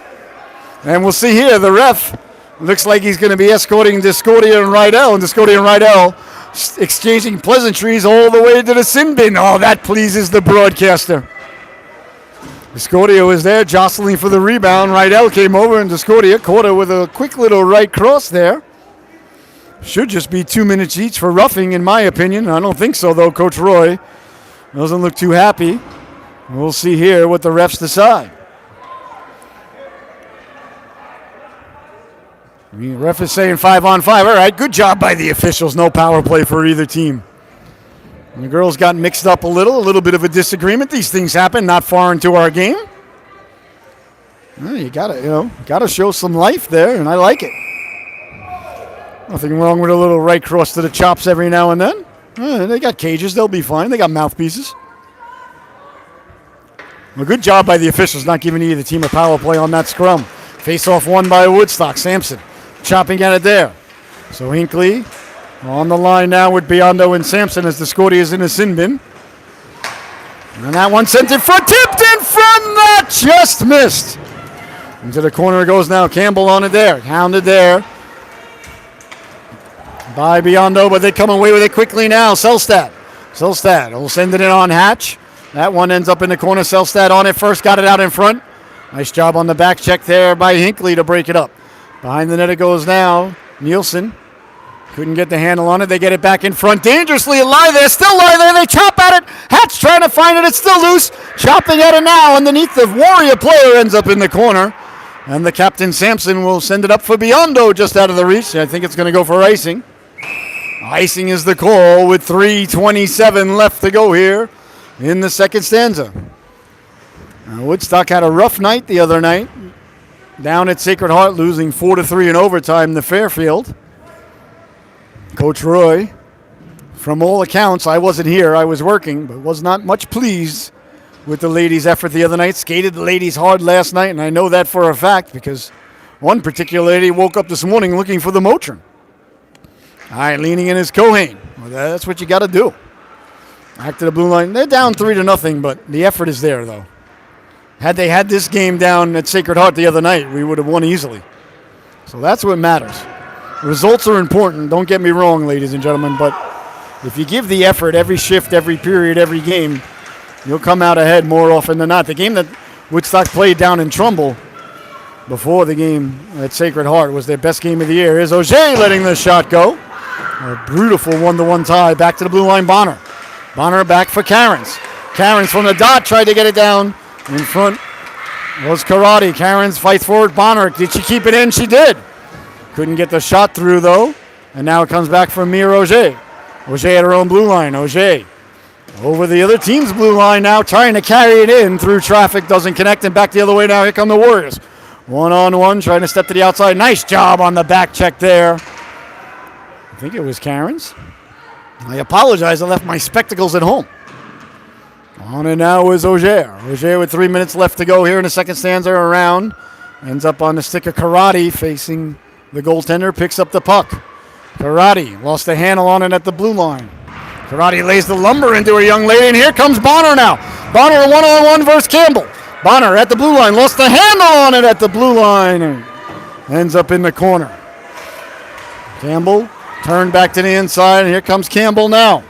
And we'll see here the ref. Looks like he's going to be escorting Discordia and Rydell. And Discordia and Rydell exchanging pleasantries all the way to the sin bin. Oh, that pleases the broadcaster. Discordia was there jostling for the rebound. Rydell came over and Discordia caught her with a quick little right cross there. Should just be 2 minutes each for roughing, in my opinion. I don't think so, though. Coach Roy doesn't look too happy. We'll see here what the refs decide. The ref is saying 5-on-5. All right, good job by the officials. No power play for either team. And the girls got mixed up a little bit of a disagreement. These things happen not far into our game. Well, you gotta show some life there, and I like it. Nothing wrong with a little right cross to the chops every now and then. They got cages. They'll be fine. They got mouthpieces. Well, good job by the officials not giving either team a power play on that scrum. Face-off won by Woodstock. Sampson chopping at it there. So Hinckley on the line now with Biondo and Sampson as the Scotty is in a sin bin. And that one sent in front. Tipped in front. That just missed. Into the corner it goes now. Campbell on it there. Hounded there by Biondo, but they come away with it quickly now. Selstad will send it in on Hatch. That one ends up in the corner. Selstad on it first. Got it out in front. Nice job on the back check there by Hinckley to break it up. Behind the net it goes now. Nielsen Couldn't get the handle on it. They get it back in front dangerously. Lie there, still lie there. They chop at it. Hatch trying to find it. It's still loose. Chopping at it now underneath the Warrior player ends up in the corner. And the Captain Sampson will send it up for Biondo just out of the reach. I think it's going to go for icing. Icing is the call with 3:27 left to go here in the second stanza. Woodstock had a rough night the other night. Down at Sacred Heart, losing 4-3 in overtime to Fairfield. Coach Roy, from all accounts, I wasn't here, I was working, but was not much pleased with the ladies' effort the other night. Skated the ladies hard last night, and I know that for a fact because one particular lady woke up this morning looking for the Motrin. All right, leaning in is Cohane. Well, that's what you got to do. Back to the blue line. They're down 3-0, but the effort is there, though. Had they had this game down at Sacred Heart the other night, we would have won easily. So that's what matters. Results are important, don't get me wrong, ladies and gentlemen, but if you give the effort every shift, every period, every game, you'll come out ahead more often than not. The game that Woodstock played down in Trumbull before the game at Sacred Heart was their best game of the year. Here's Auger letting the shot go. A beautiful 1-1 tie. Back to the blue line, Bonner. Bonner back for Cairns. Cairns from the dot tried to get it down. In front was Karate. Cairns fights forward. Bonner. Did she keep it in? She did. Couldn't get the shot through, though. And now it comes back from Mia Auger. Auger at her own blue line. Auger over the other team's blue line now, trying to carry it in through traffic. Doesn't connect, and back the other way now. Here come the Warriors. 1-on-1, trying to step to the outside. Nice job on the back check there. I think it was Cairns. I apologize. I left my spectacles at home. On it now is Auger. Auger with 3 minutes left to go here in the second stanza around. Ends up on the stick of Karate facing the goaltender. Picks up the puck. Karate lost the handle on it at the blue line. Karate lays the lumber into a young lady, and here comes Bonner now. Bonner a 1-on-1 versus Campbell. Bonner at the blue line. Lost the handle on it at the blue line and ends up in the corner. Campbell turned back to the inside, and here comes Campbell now.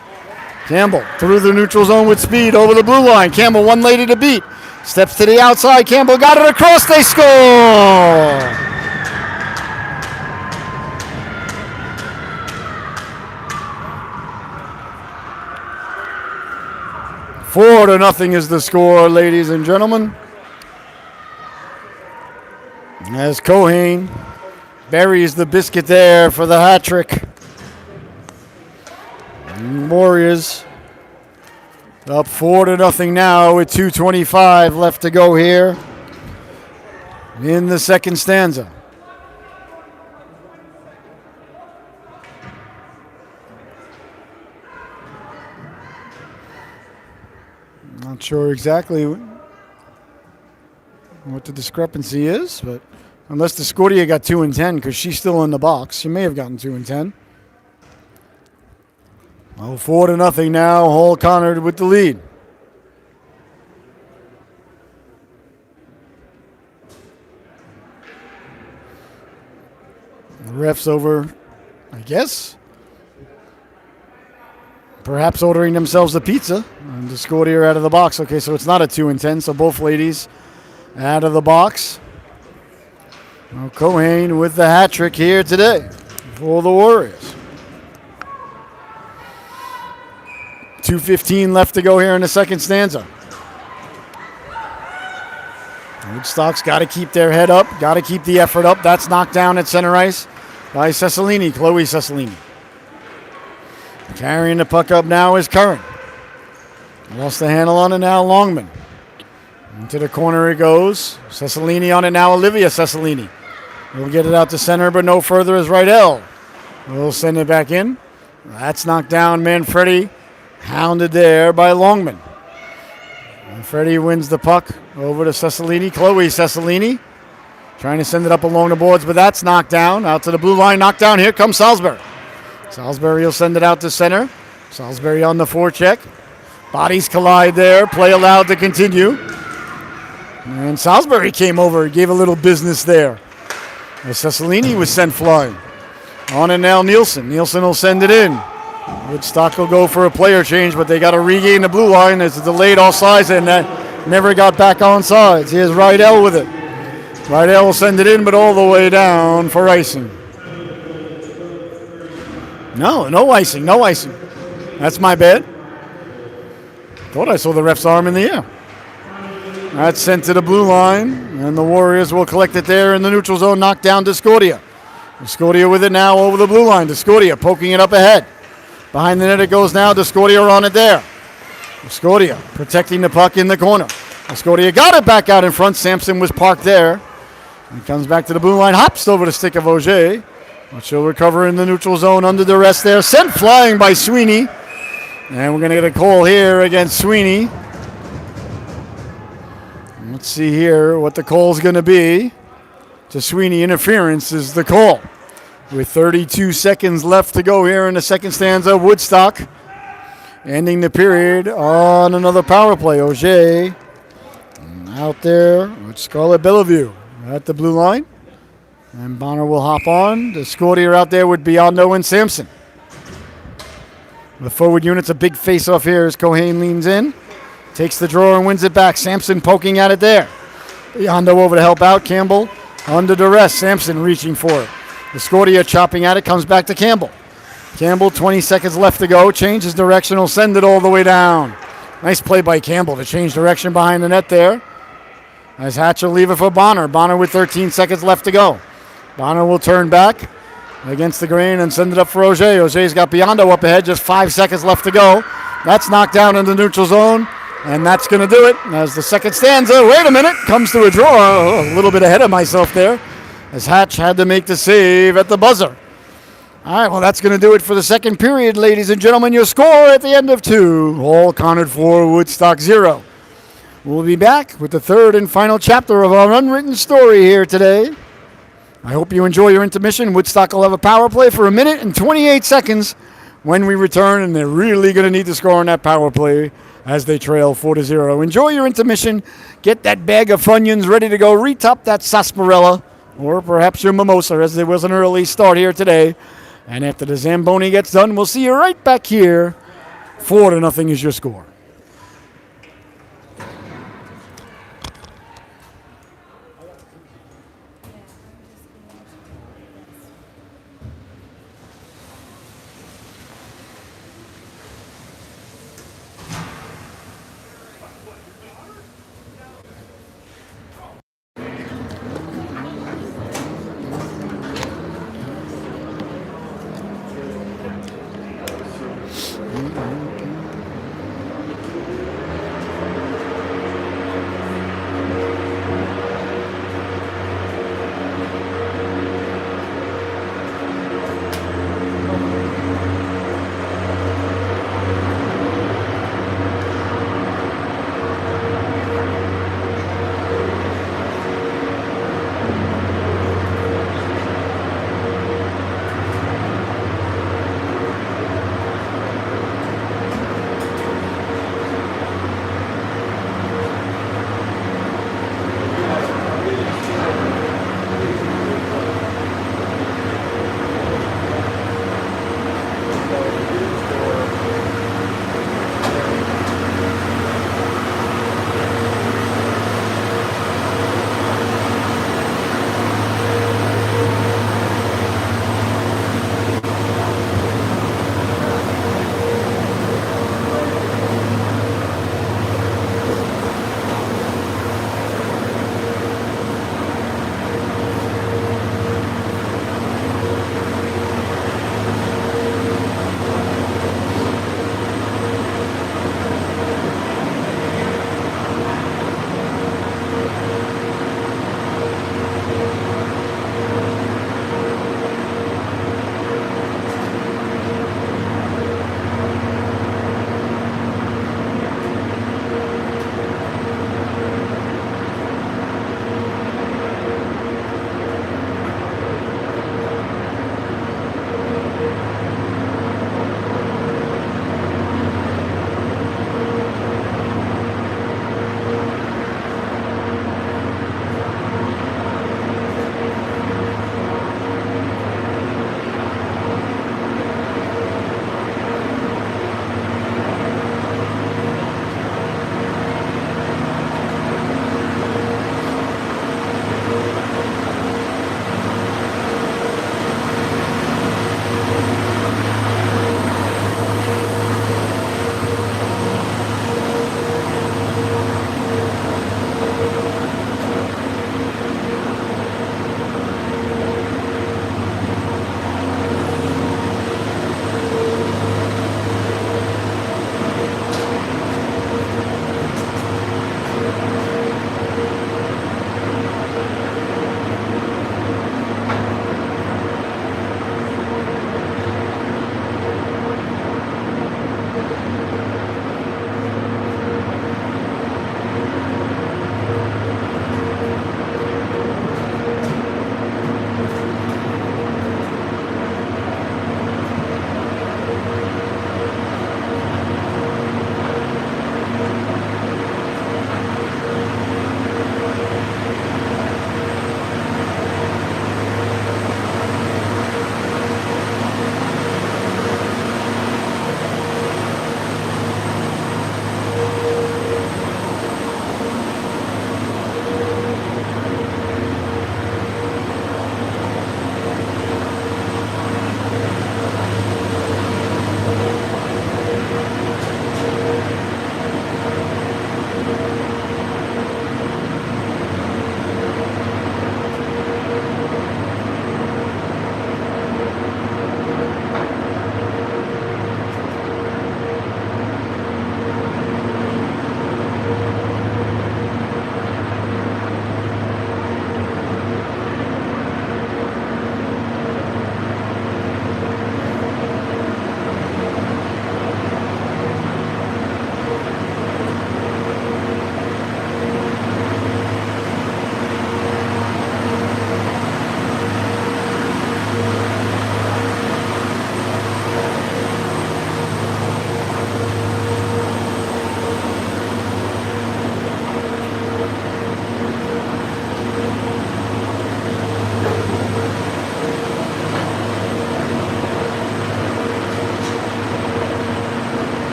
Campbell through the neutral zone with speed over the blue line. Campbell, one lady to beat. Steps to the outside. Campbell got it across. They score! 4-0 is the score, ladies and gentlemen. As Cohane buries the biscuit there for the hat trick. Warriors up 4-0 now with 2:25 left to go here in the second stanza. Not sure exactly what the discrepancy is, but unless the Scordia got 2 and 10 because she's still in the box, she may have gotten 2 and 10. Oh, 4-0 now. Hall Connor with the lead. The refs over, I guess. Perhaps ordering themselves a pizza. And the Scordia out of the box. Okay, so it's not a 2 and 10, so both ladies out of the box. Well, Cohane with the hat trick here today for the Warriors. 2:15 left to go here in the second stanza. Woodstock's got to keep their head up, got to keep the effort up. That's knocked down at center ice by Cecilini, Chloe Cecilini. Carrying the puck up now is Curran. Lost the handle on it now, Longman. Into the corner it goes. Cecilini on it now, Olivia Cecilini. We'll get it out to center, but no further is Rydell. We'll send it back in. That's knocked down, Manfredi. Hounded there by Longman. Manfredi wins the puck over to Cecilini. Chloe Cecilini trying to send it up along the boards, but that's knocked down. Out to the blue line, knocked down. Here comes Salisbury. Salisbury will send it out to center. Salisbury on the forecheck. Bodies collide there. Play allowed to continue. And Salisbury came over, gave a little business there. As Cecilini was sent flying. On it now, Nielsen. Nielsen will send it in. Woodstock will go for a player change, but they got to regain the blue line. It's a delayed offsides, and that never got back on sides. Here's Rydell with it. Rydell will send it in, but all the way down for icing. No icing, no icing. That's my bad. Thought I saw the ref's arm in the air. That's sent to the blue line, and the Warriors will collect it there in the neutral zone, knock down Discordia. Discordia with it now over the blue line. Discordia poking it up ahead. Behind the net it goes now. Discordia on it there. Discordia protecting the puck in the corner. Discordia got it back out in front. Sampson was parked there. He comes back to the blue line, hops over the stick of Auger. But she'll recover in the neutral zone under duress there. Sent flying by Sweeney. And we're going to get a call here against Sweeney. Let's see here what the call's going to be. To Sweeney, interference is the call. With 32 seconds left to go here in the second stanza of Woodstock. Ending the period on another power play. Auger out there with Scarlett Bellevue at the blue line. And Bonner will hop on. The Discordia out there with Biondo and Sampson. The forward unit's a big face-off here as Cohane leans in. Takes the draw and wins it back. Sampson poking at it there. Biondo over to help out. Campbell under duress. Sampson reaching for it. Discordia chopping at it. Comes back to Campbell. Campbell, 20 seconds left to go. Changes direction. Will send it all the way down. Nice play by Campbell to change direction behind the net there. As Hatch will leave it for Bonner. Bonner with 13 seconds left to go. Bonner will turn back against the grain and send it up for Auger. Auger's got Biondo up ahead. Just 5 seconds left to go. That's knocked down in the neutral zone. And that's going to do it. As the second stanza, wait a minute, comes to a draw. A little bit ahead of myself there. As Hatch had to make the save at the buzzer. All right, well, that's going to do it for the second period, ladies and gentlemen. Your score at the end of 2, all counted for Woodstock 0. We'll be back with the third and final chapter of our unwritten story here today. I hope you enjoy your intermission. Woodstock will have a power play for 1 minute and 28 seconds when we return, and they're really going to need to score on that power play as they trail 4-0. Enjoy your intermission. Get that bag of Funyuns ready to go. Retop that sarsaparilla, or perhaps your mimosa, as there was an early start here today. And after the Zamboni gets done, we'll see you right back here. 4-0 is your score.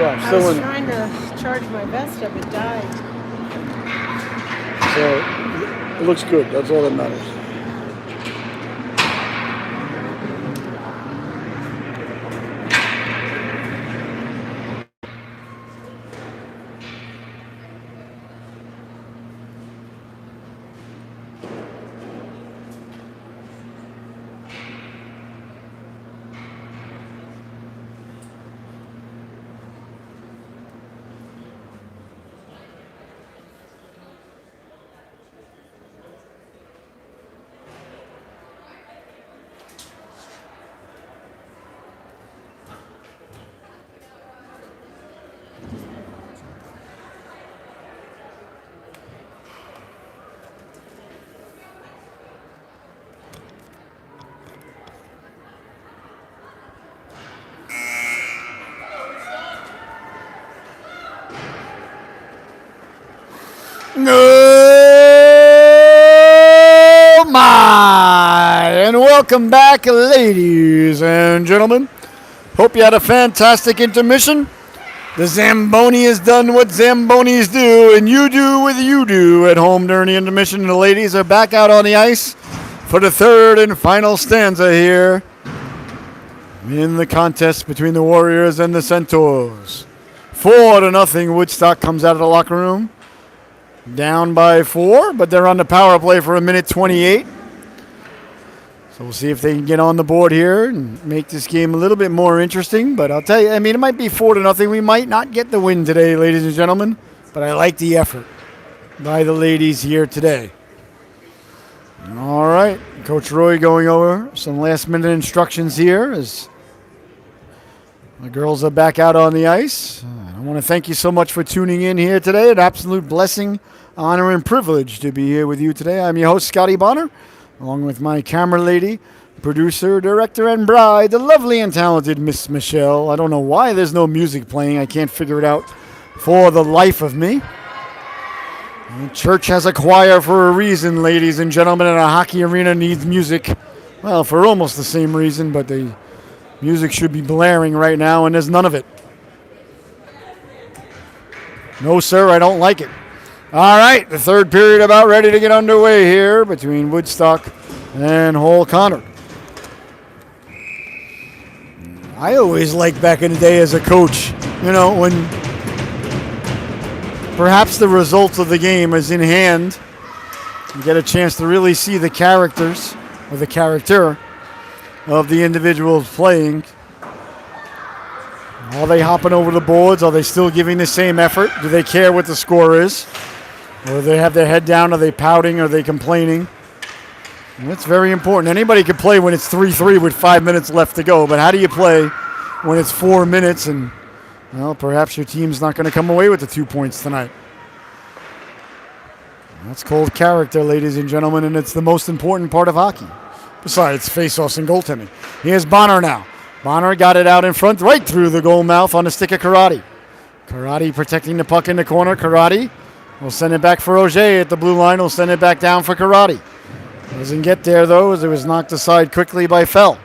job. I Still was in. trying to charge my vest up. It died. So it looks good. That's all that matters. Oh my! And welcome back, ladies and gentlemen. Hope you had a fantastic intermission. The Zamboni has done what Zambonis do, and you do what you do at home during the intermission. And the ladies are back out on the ice for the third and final stanza here in the contest between the Warriors and the Centaurs. 4-0, Woodstock comes out of the locker room. Down by 4, but they're on the power play for 1:28. So we'll see if they can get on the board here and make this game a little bit more interesting. But I'll tell you, I mean, it might be 4-0. We might not get the win today, ladies and gentlemen. But I like the effort by the ladies here today. All right. Coach Roy going over some last-minute instructions here as the girls are back out on the ice. I want to thank you so much for tuning in here today. An absolute blessing, honor, and privilege to be here with you today. I'm your host, Scotty Bonner, along with my camera lady, producer, director, and bride, the lovely and talented Miss Michelle. I don't know why there's no music playing. I can't figure it out for the life of me. The church has a choir for a reason, ladies and gentlemen, and a hockey arena needs music. Well, for almost the same reason, but the music should be blaring right now, and there's none of it. No, sir, I don't like it. All right, the third period about ready to get underway here between Woodstock and Hall Connor. I always liked back in the day as a coach, you know, when perhaps the results of the game is in hand, you get a chance to really see the characters or the character of the individuals playing. Are they hopping over the boards? Are they still giving the same effort? Do they care what the score is? Or do they have their head down? Are they pouting? Are they complaining? And that's very important. Anybody can play when it's 3-3 with 5 minutes left to go, but how do you play when it's 4 minutes and, well, perhaps your team's not going to come away with the 2 points tonight? That's called character, ladies and gentlemen, and it's the most important part of hockey, besides face-offs and goaltending. Here's Bonner now. Bonner got it out in front, right through the goal mouth on the stick of Karate. Karate protecting the puck in the corner. Karate will send it back for Auger at the blue line. Will send it back down for Karate. Doesn't get there, though, as it was knocked aside quickly by Fell.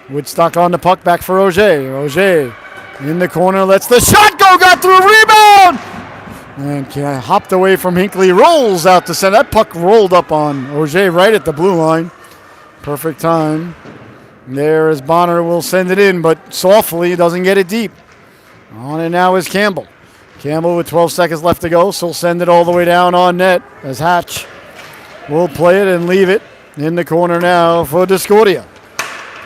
Woodstock on the puck, back for Auger. Auger in the corner, lets the shot go, got through, rebound! And hopped away from Hinckley, rolls out to center. That puck rolled up on Auger right at the blue line. Perfect time. There is Bonner, will send it in, but softly, doesn't get it deep. On it now is Campbell. Campbell with 12 seconds left to go, so he'll send it all the way down on net as Hatch will play it and leave it in the corner now for Discordia.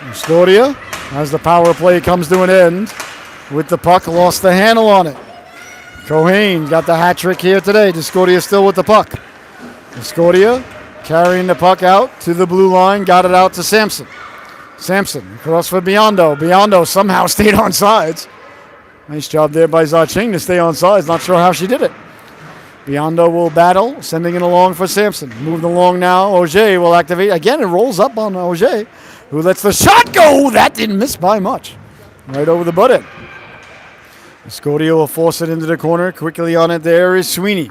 Discordia, as the power play comes to an end, with the puck, lost the handle on it. Cohane got the hat trick here today. Discordia still with the puck. Discordia carrying the puck out to the blue line, got it out to Sampson. Sampson across for Biondo. Biondo somehow stayed on sides. Nice job there by Za-Ching to stay on sides. Not sure how she did it. Biondo will battle, sending it along for Sampson. Moved along now. Auger will activate. Again, it rolls up on Auger, who lets the shot go. That didn't miss by much. Right over the butt end. Scotia will force it into the corner. Quickly on it there is Sweeney.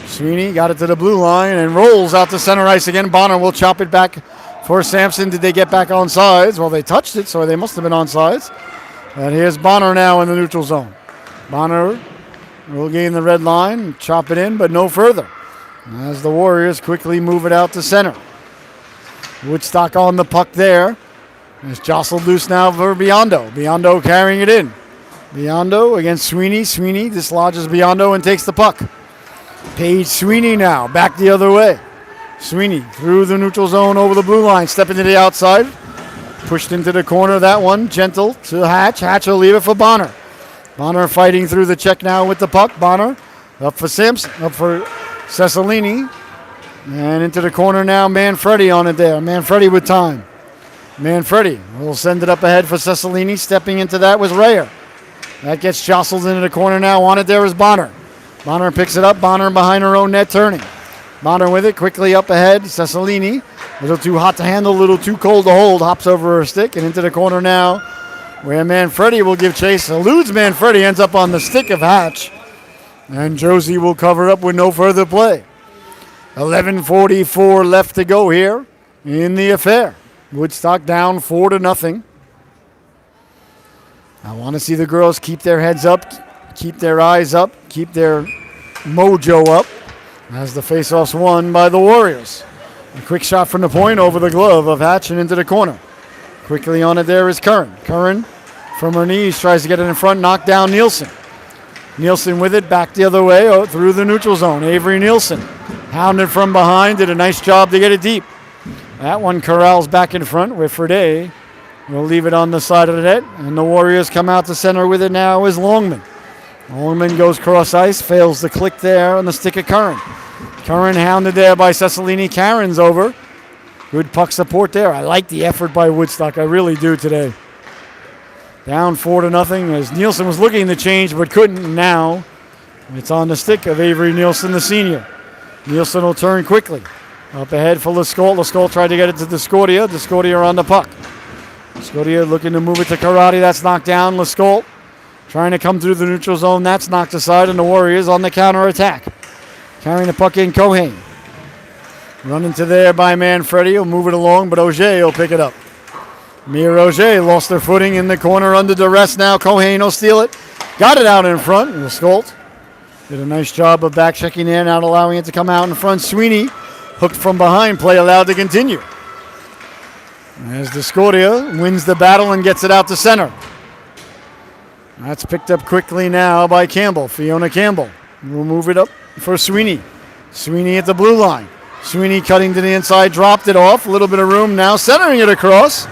Sweeney got it to the blue line and rolls out to center ice again. Bonner will chop it back for Sampson. Did they get back on sides? Well, they touched it, so they must have been on sides. And here's Bonner now in the neutral zone. Bonner will gain the red line, chop it in, but no further. As the Warriors quickly move it out to center. Woodstock on the puck there. It's jostled loose now for Biondo. Biondo carrying it in. Biondo against Sweeney. Sweeney dislodges Biondo and takes the puck. Paige Sweeney now, back the other way. Sweeney through the neutral zone over the blue line, stepping to the outside. Pushed into the corner, that one, gentle to Hatch. Hatch will leave it for Bonner. Bonner fighting through the check now with the puck. Bonner up for Simpson, up for Cecilini. And into the corner now, Manfredi on it there. Manfredi with time. Manfredi will send it up ahead for Cecilini. Stepping into that was Rayer. That gets jostled into the corner now. On it there is Bonner. Bonner picks it up. Bonner behind her own net turning. Bonner with it, quickly up ahead. Cecilini, a little too hot to handle, a little too cold to hold. Hops over her stick and into the corner now, where Manfredi will give chase. Eludes Manfredi, ends up on the stick of Hatch. And Josie will cover up with no further play. 11:44 left to go here in the affair. Woodstock down 4-0. I want to see the girls keep their heads up, keep their eyes up, keep their mojo up as the faceoff's won by the Warriors. A quick shot from the point over the glove of Hatch and into the corner. Quickly on it there is Curran. Curran from her knees tries to get it in front, knock down Nielsen. Nielsen with it, back the other way through the neutral zone. Avery Nielsen hounded from behind, did a nice job to get it deep. That one corrals back in front with Frede. We'll leave it on the side of the net, and the Warriors come out to center with it now is Longman. Longman goes cross ice, fails the click there on the stick of Curran. Curran hounded there by Cecilini. Karen's over. Good puck support there. I like the effort by Woodstock. I really do today. Down 4-0 as Nielsen was looking to change but couldn't. Now it's on the stick of Avery Nielsen, the senior. Nielsen will turn quickly. Up ahead for Lescault. Lescault tried to get it to Discordia. Discordia on the puck. Discordia looking to move it to Karate. That's knocked down. Lescault trying to come through the neutral zone. That's knocked aside, and the Warriors on the counter attack. Carrying the puck in, Cohane. Running to there by Manfredi. He'll move it along, but Auger will pick it up. Mia Auger lost their footing in the corner under duress now. Cohane will steal it. Got it out in front. Lescault did a nice job of back checking in, not allowing it to come out in front. Sweeney hooked from behind. Play allowed to continue. As Discordia wins the battle and gets it out to center. That's picked up quickly now by Campbell. Fiona Campbell will move it up for Sweeney. Sweeney at the blue line. Sweeney cutting to the inside, dropped it off. A little bit of room now, centering it across.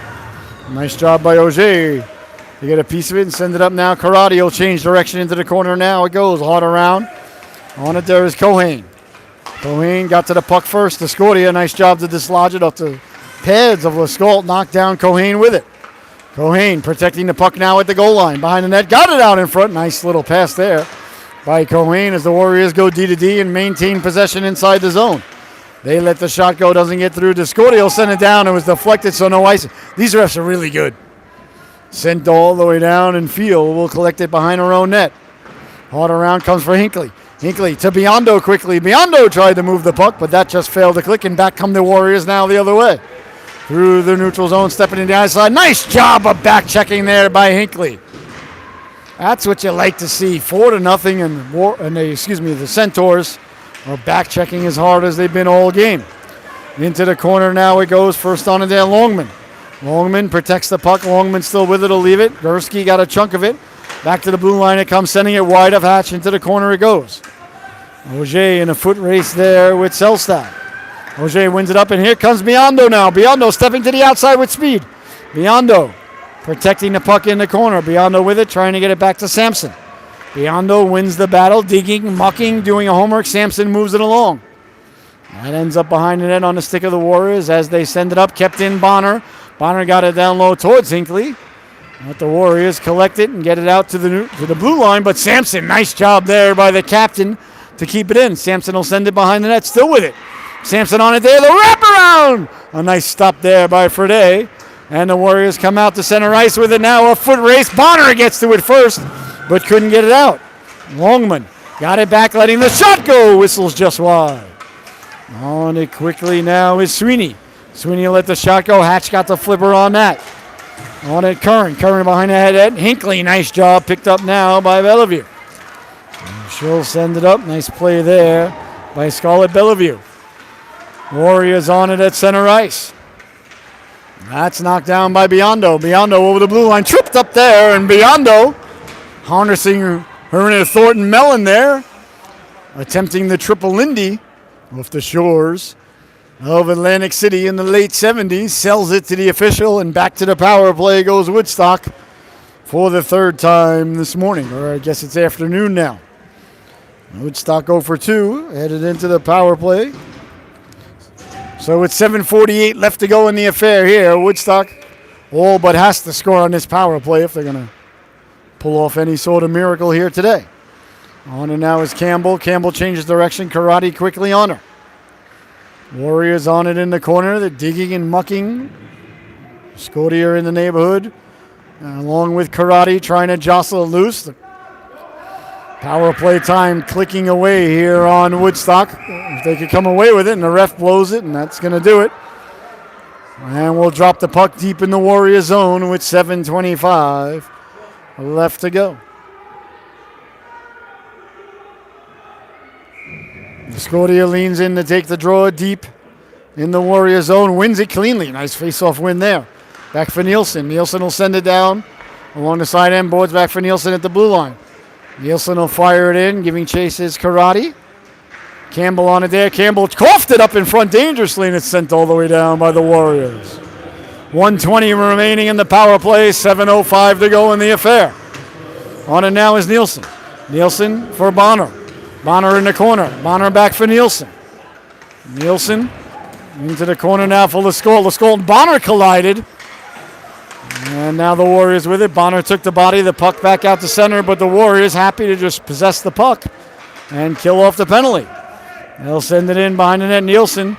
Nice job by Auger to get a piece of it and send it up now. Karate will change direction into the corner now. It goes hard around. On it there is Cohane. Cohane got to the puck first. Discordia, nice job to dislodge it off the pads of Lescault. Knocked down Cohane with it. Cohane protecting the puck now at the goal line. Behind the net, got it out in front. Nice little pass there by Cohane as the Warriors go D-to-D and maintain possession inside the zone. They let the shot go, doesn't get through. Discordia will send it down. It was deflected, so no ice. These refs are really good. Sent all the way down, and Field will collect it behind her own net. Hard around comes for Hinckley. Hinckley to Biondo quickly. Biondo tried to move the puck, but that just failed to click, and back come the Warriors now the other way. Through the neutral zone, stepping in the outside. Nice job of back checking there by Hinckley. That's what you like to see. 4-0, and the Centaurs are back checking as hard as they've been all game. Into the corner now it goes. First on it there, Longman. Longman protects the puck. Longman still with it, will leave it. Gursky got a chunk of it. Back to the blue line it comes, sending it wide of Hatch. Into the corner it goes. Auger in a foot race there with Selstad. Auger wins it up, and here comes Biondo now. Biondo stepping to the outside with speed. Biondo protecting the puck in the corner. Biondo with it, trying to get it back to Sampson. Biondo wins the battle, digging, mucking, doing a homework. Sampson moves it along. That ends up behind the net on the stick of the Warriors as they send it up. Kept in Bonner. Bonner got it down low towards Hinckley. Let the Warriors collect it and get it out to the blue line. But Sampson, nice job there by the captain to keep it in. Sampson will send it behind the net, still with it. Sampson on it there, the wraparound. A nice stop there by Frede. And the Warriors come out to center ice with it now. A foot race. Bonner gets to it first, but couldn't get it out. Longman got it back, letting the shot go. Whistles just wide. On it quickly now is Sweeney. Sweeney let the shot go. Hatch got the flipper on that. On it, Curran. Curran behind the head. Hinckley, nice job. Picked up now by Bellevue. She'll send it up. Nice play there by Scarlett Bellevue. Warriors on it at center ice. That's knocked down by Biondo. Biondo over the blue line. Tripped up there, and Biondo harnessing her in a Thornton Mellon there. Attempting the triple Lindy off the shores of Atlantic City in the late 70s. Sells it to the official, and back to the power play goes Woodstock for the third time this morning. Or I guess it's afternoon now. Woodstock 0 for 2, headed into the power play. So it's 7:48 left to go in the affair here. Woodstock all but has to score on this power play if they're going to pull off any sort of miracle here today. On and now is Campbell. Campbell changes direction. Karate quickly on her. Warriors on it in the corner. They're digging and mucking. Scotier in the neighborhood, along with Karate trying to jostle it loose. The power play time clicking away here on Woodstock. If they could come away with it, and the ref blows it, and that's going to do it. And we'll drop the puck deep in the Warrior zone with 7:25 left to go. Scotia leans in to take the draw deep in the Warrior zone. Wins it cleanly. Nice face-off win there. Back for Nielsen. Nielsen will send it down along the side end boards. Back for Nielsen at the blue line. Nielsen will fire it in, giving chase his Karate. Campbell on it there. Campbell coughed it up in front dangerously, and it's sent all the way down by the Warriors. 1:20 remaining in the power play. 7:05 to go in the affair. On it now is Nielsen. Nielsen for Bonner. Bonner in the corner. Bonner back for Nielsen. Nielsen into the corner now for Lascolt. Lascolt and Bonner collided. And now the Warriors with it. Bonner took the body, the puck back out to center, but the Warriors happy to just possess the puck and kill off the penalty. They'll send it in behind the net. Nielsen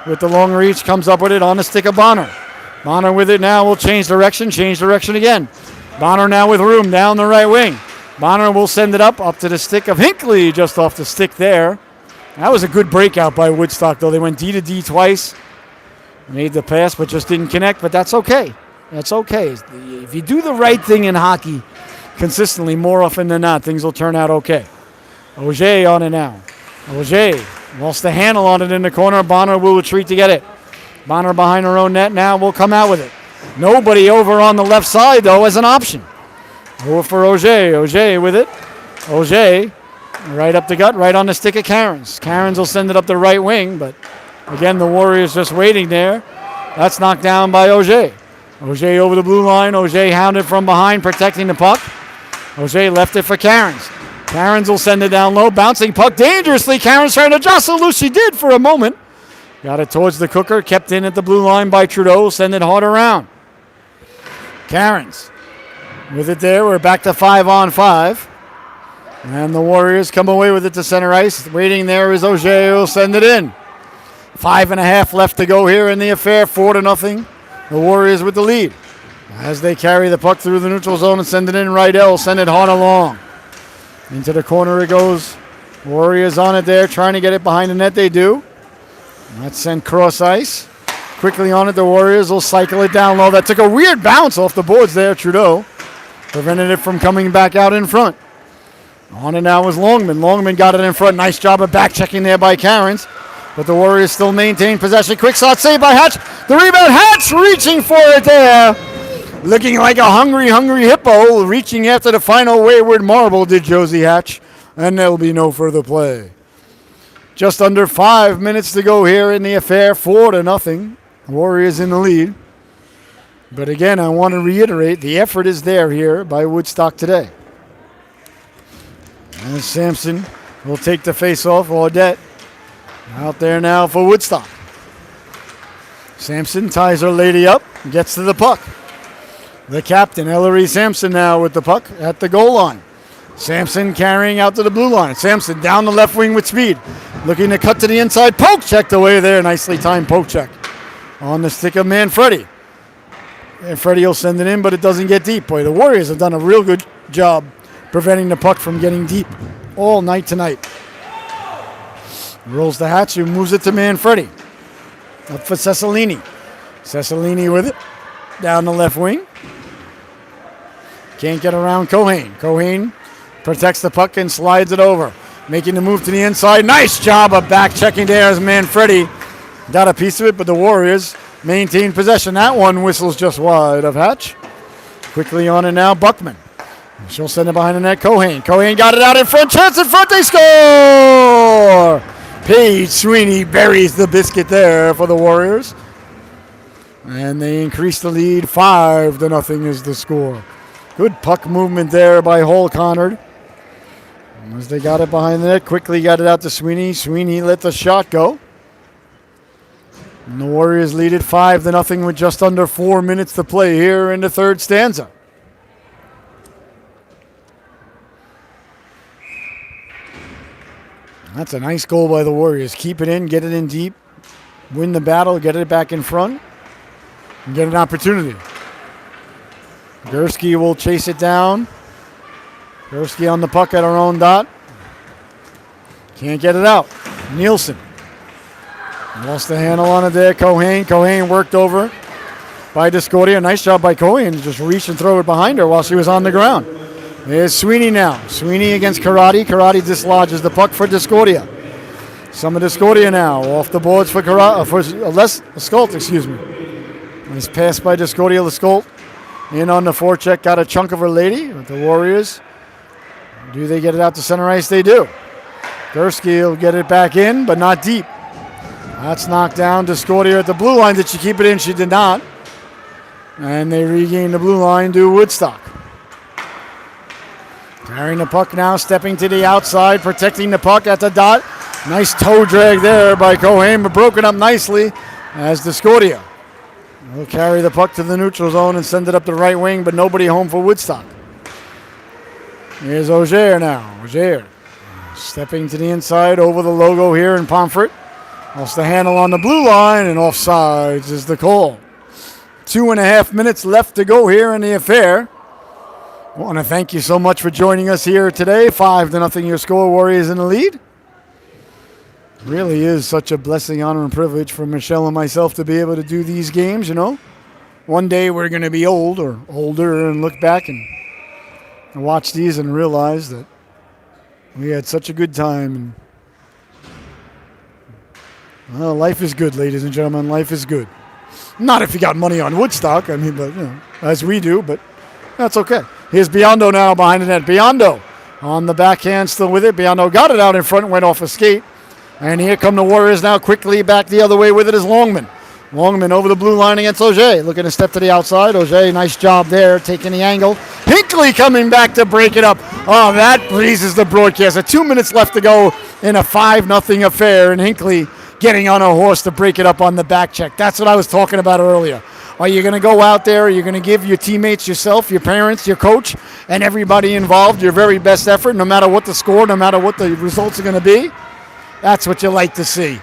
with the long reach comes up with it on the stick of Bonner. Bonner with it now will change direction again. Bonner now with room down the right wing. Bonner will send it up to the stick of Hinckley, just off the stick there. That was a good breakout by Woodstock, though. They went D to D twice. Made the pass, but just didn't connect, but that's okay. That's okay. If you do the right thing in hockey consistently, more often than not, things will turn out okay. Auger on it now. Auger lost the handle on it in the corner. Bonner will retreat to get it. Bonner behind her own net now will come out with it. Nobody over on the left side, though, as an option. Over for Auger. Auger with it. Auger right up the gut, right on the stick of Cairns. Cairns will send it up the right wing, but again, the Warriors just waiting there. That's knocked down by Auger. Auger over the blue line. Auger hounded from behind, protecting the puck. Auger left it for Cairns. Cairns will send it down low, bouncing puck dangerously. Cairns trying to jostle loose. She did for a moment. Got it towards the cooker, kept in at the blue line by Trudeau. Send it hard around. Cairns with it there. We're back to 5-on-5. And the Warriors come away with it to center ice. Waiting there is Auger, who'll send it in. 5.5 left to go here in the affair. 4-0. The Warriors with the lead. As they carry the puck through the neutral zone and send it in, Rydell send it hard along. Into the corner it goes. Warriors on it there, trying to get it behind the net. They do. That's sent cross ice. Quickly on it, the Warriors will cycle it down low. That took a weird bounce off the boards there, Trudeau. Prevented it from coming back out in front. On it now was Longman. Longman got it in front. Nice job of back checking there by Cairns. But the Warriors still maintain possession. Quick shot saved by Hatch. The rebound, Hatch reaching for it there. Looking like a hungry hippo. Reaching after the final wayward marble did Josie Hatch. And there'll be no further play. Just under 5 minutes to go here in the affair. 4-0. Warriors in the lead. But again, I want to reiterate, the effort is there here by Woodstock today. And Sampson will take the face-off. Audette out there now for Woodstock. Sampson ties her lady up, gets to the puck. The captain, Ellery Sampson, now with the puck at the goal line. Sampson carrying out to the blue line. Sampson down the left wing with speed. Looking to cut to the inside. Poke checked away there. Nicely timed poke check on the stick of Manfredi. And Freddie will send it in, but it doesn't get deep. Boy, the Warriors have done a real good job preventing the puck from getting deep all night tonight. Rolls the Hatch, who moves it to Manfredi. Up for Cecilini. Cecilini with it. Down the left wing. Can't get around Cohane. Cohane protects the puck and slides it over. making the move to the inside. Nice job of back checking there as Manfredi got a piece of it, but the Warriors maintain possession. That one whistles just wide of Hatch. Quickly on it now, Buckman. She'll send it behind the net. Cohen got it out in front. Chance in front. They score! Paige Sweeney buries the biscuit there for the Warriors. And they increase the lead. 5-0 is the score. Good puck movement there by Hole Connard. As they got it behind the net, quickly got it out to Sweeney. Sweeney let the shot go. And the Warriors lead it 5-0 with just under 4 minutes to play here in the third stanza. That's a nice goal by the Warriors. Keep it in, get it in deep, win the battle, get it back in front, and get an opportunity. Gursky will chase it down. Gursky on the puck at her own dot. Can't get it out. Nielsen lost the handle on it there. Cohen worked over by Discordia. Nice job by Cohen. Just reach and throw it behind her while she was on the ground. There's Sweeney now. Sweeney against Karate. Karate dislodges the puck for Discordia. Some of Discordia now off the boards for Lescault, excuse me. Nice pass by Discordia. Lescault in on the forecheck. Got a chunk of her lady with the Warriors. Do they get it out to center ice? They do. Gursky will get it back in, but not deep. That's knocked down. Discordia at the blue line. Did she keep it in? She did not. And they regain the blue line to Woodstock. Carrying the puck now, stepping to the outside, protecting the puck at the dot. Nice toe drag there by Cohen, but broken up nicely as Discordia will carry the puck to the neutral zone and send it up the right wing, but nobody home for Woodstock. Here's Auger now. Auger stepping to the inside over the logo here in Pomfret. Lost the handle on the blue line, and offsides is the call. 2.5 minutes left to go here in the affair. I want to thank you so much for joining us here today. 5-0 your score, Warriors in the lead. Really is such a blessing, honor, and privilege for Michelle and myself to be able to do these games, you know. One day we're going to be old or older and look back and watch these and realize that we had such a good time. And, well, life is good, ladies and gentlemen. Life is good. Not if you got money on Woodstock, but, you know, as we do, but that's okay. Here's Biondo now behind the net. Biondo on the backhand, still with it. Biondo got it out in front, went off a skate. And here come the Warriors now quickly back the other way with it is Longman. Longman over the blue line against Auger. Looking to step to the outside. Auger, nice job there, taking the angle. Hinckley coming back to break it up. Oh, that pleases the broadcaster. 2 minutes left to go in a 5-0 affair. And Hinckley getting on a horse to break it up on the back check. That's what I was talking about earlier. Are you going to go out there? Are you going to give your teammates, yourself, your parents, your coach, and everybody involved your very best effort, no matter what the score, no matter what the results are going to be? That's what you like to see.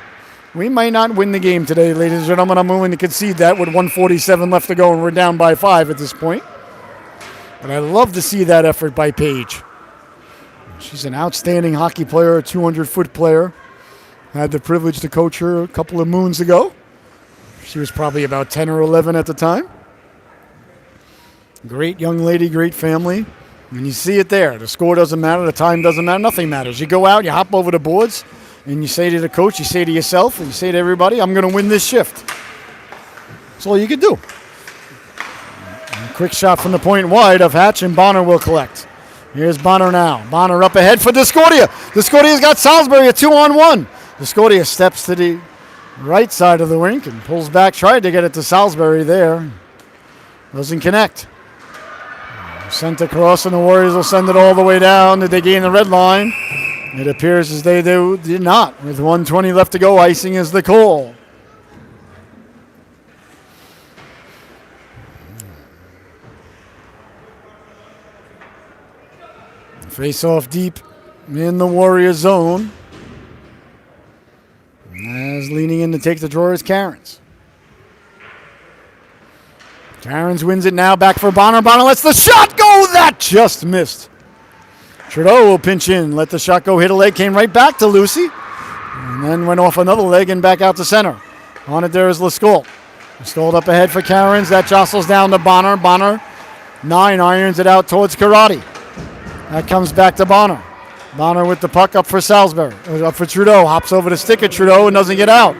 We might not win the game today, ladies and gentlemen. I'm willing to concede that with 1:47 left to go, and we're down by 5 at this point. But I love to see that effort by Paige. She's an outstanding hockey player, a 200-foot player. Had the privilege to coach her a couple of moons ago. She was probably about 10 or 11 at the time. Great young lady, great family. And you see it there. The score doesn't matter. The time doesn't matter. Nothing matters. You go out, you hop over the boards, and you say to the coach, you say to yourself, and you say to everybody, I'm going to win this shift. That's all you can do. And a quick shot from the point wide of Hatch, and Bonner will collect. Here's Bonner now. Bonner up ahead for Discordia. Discordia's got Salisbury a 2-on-1. Discordia steps to the right side of the rink and pulls back. Tried to get it to Salisbury there. Doesn't connect. Sent across, and the Warriors will send it all the way down. Did they gain the red line? It appears as they did not. With 1:20 left to go, icing is the call. Face off deep in the Warrior zone. As leaning in to take the draw is Cairns. Cairns wins it now, back for Bonner. Bonner lets the shot go. That just missed. Trudeau will pinch in, let the shot go, hit a leg, came right back to Lucy, and then went off another leg and back out to center. On it there is Lescault. Lescault up ahead for Cairns. That jostles down to Bonner. Bonner 9 irons it out towards Karate. That comes back to Bonner. Bonner with the puck up for Salisbury. Up for Trudeau. Hops over the stick of Trudeau and doesn't get out.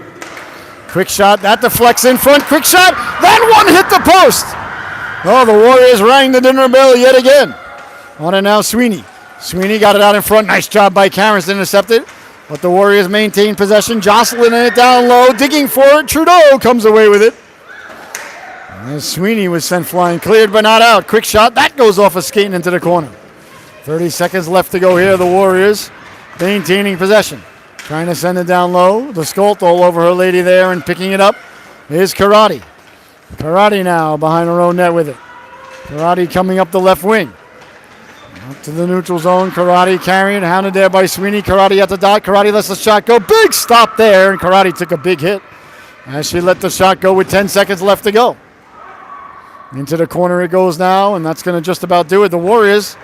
Quick shot. That deflects in front. Quick shot. Then one hit the post. Oh, the Warriors rang the dinner bell yet again. On it now, Sweeney. Sweeney got it out in front. Nice job by Cameron to intercept it. But the Warriors maintain possession. Jocelyn in it down low. Digging for it. Trudeau comes away with it. And Sweeney was sent flying. Cleared but not out. Quick shot. That goes off a skating into the corner. 30 seconds left to go here. The Warriors maintaining possession. Trying to send it down low. The Skolt all over her lady there and picking it up is Karate. Karate now behind her own net with it. Karate coming up the left wing. Up to the neutral zone. Karate carrying. Hounded there by Sweeney. Karate at the dot. Karate lets the shot go. Big stop there. And Karate took a big hit as she let the shot go with 10 seconds left to go. Into the corner it goes now. And that's going to just about do it. The Warriors...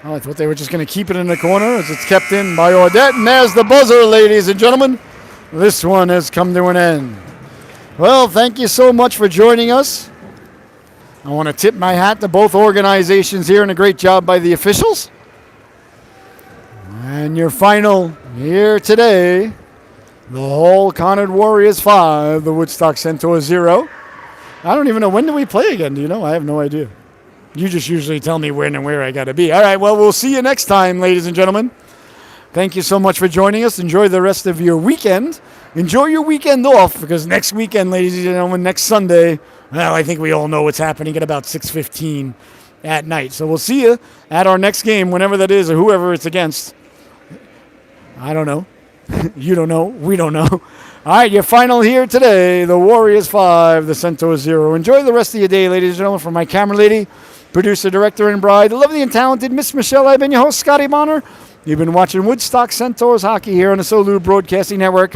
Oh, I thought they were just going to keep it in the corner as it's kept in by Audette. And there's the buzzer, ladies and gentlemen. This one has come to an end. Well, thank you so much for joining us. I want to tip my hat to both organizations here and a great job by the officials. And your final here today, the Hull Conard Warriors 5, the Woodstock Centaurs 0. I don't even know, when do we play again? Do you know? I have no idea. You just usually tell me when and where I got to be. All right, well, we'll see you next time, ladies and gentlemen. Thank you so much for joining us. Enjoy the rest of your weekend. Enjoy your weekend off, because next weekend, ladies and gentlemen, next Sunday, well, I think we all know what's happening at about 6:15 at night. So we'll see you at our next game, whenever that is, or whoever it's against. I don't know. You don't know. We don't know. All right, your final here today, the Warriors 5, the Centaurs 0. Enjoy the rest of your day, ladies and gentlemen. From my camera lady, producer, director, and bride, the lovely and talented Miss Michelle. I've been your host, Scotty Bonner. You've been watching Woodstock Centaurs hockey here on the Solu Broadcasting Network.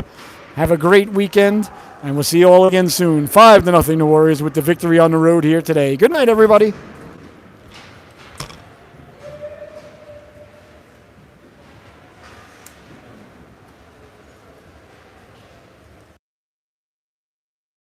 Have a great weekend, and we'll see you all again soon. 5-0 the Warriors with the victory on the road here today. Good night, everybody.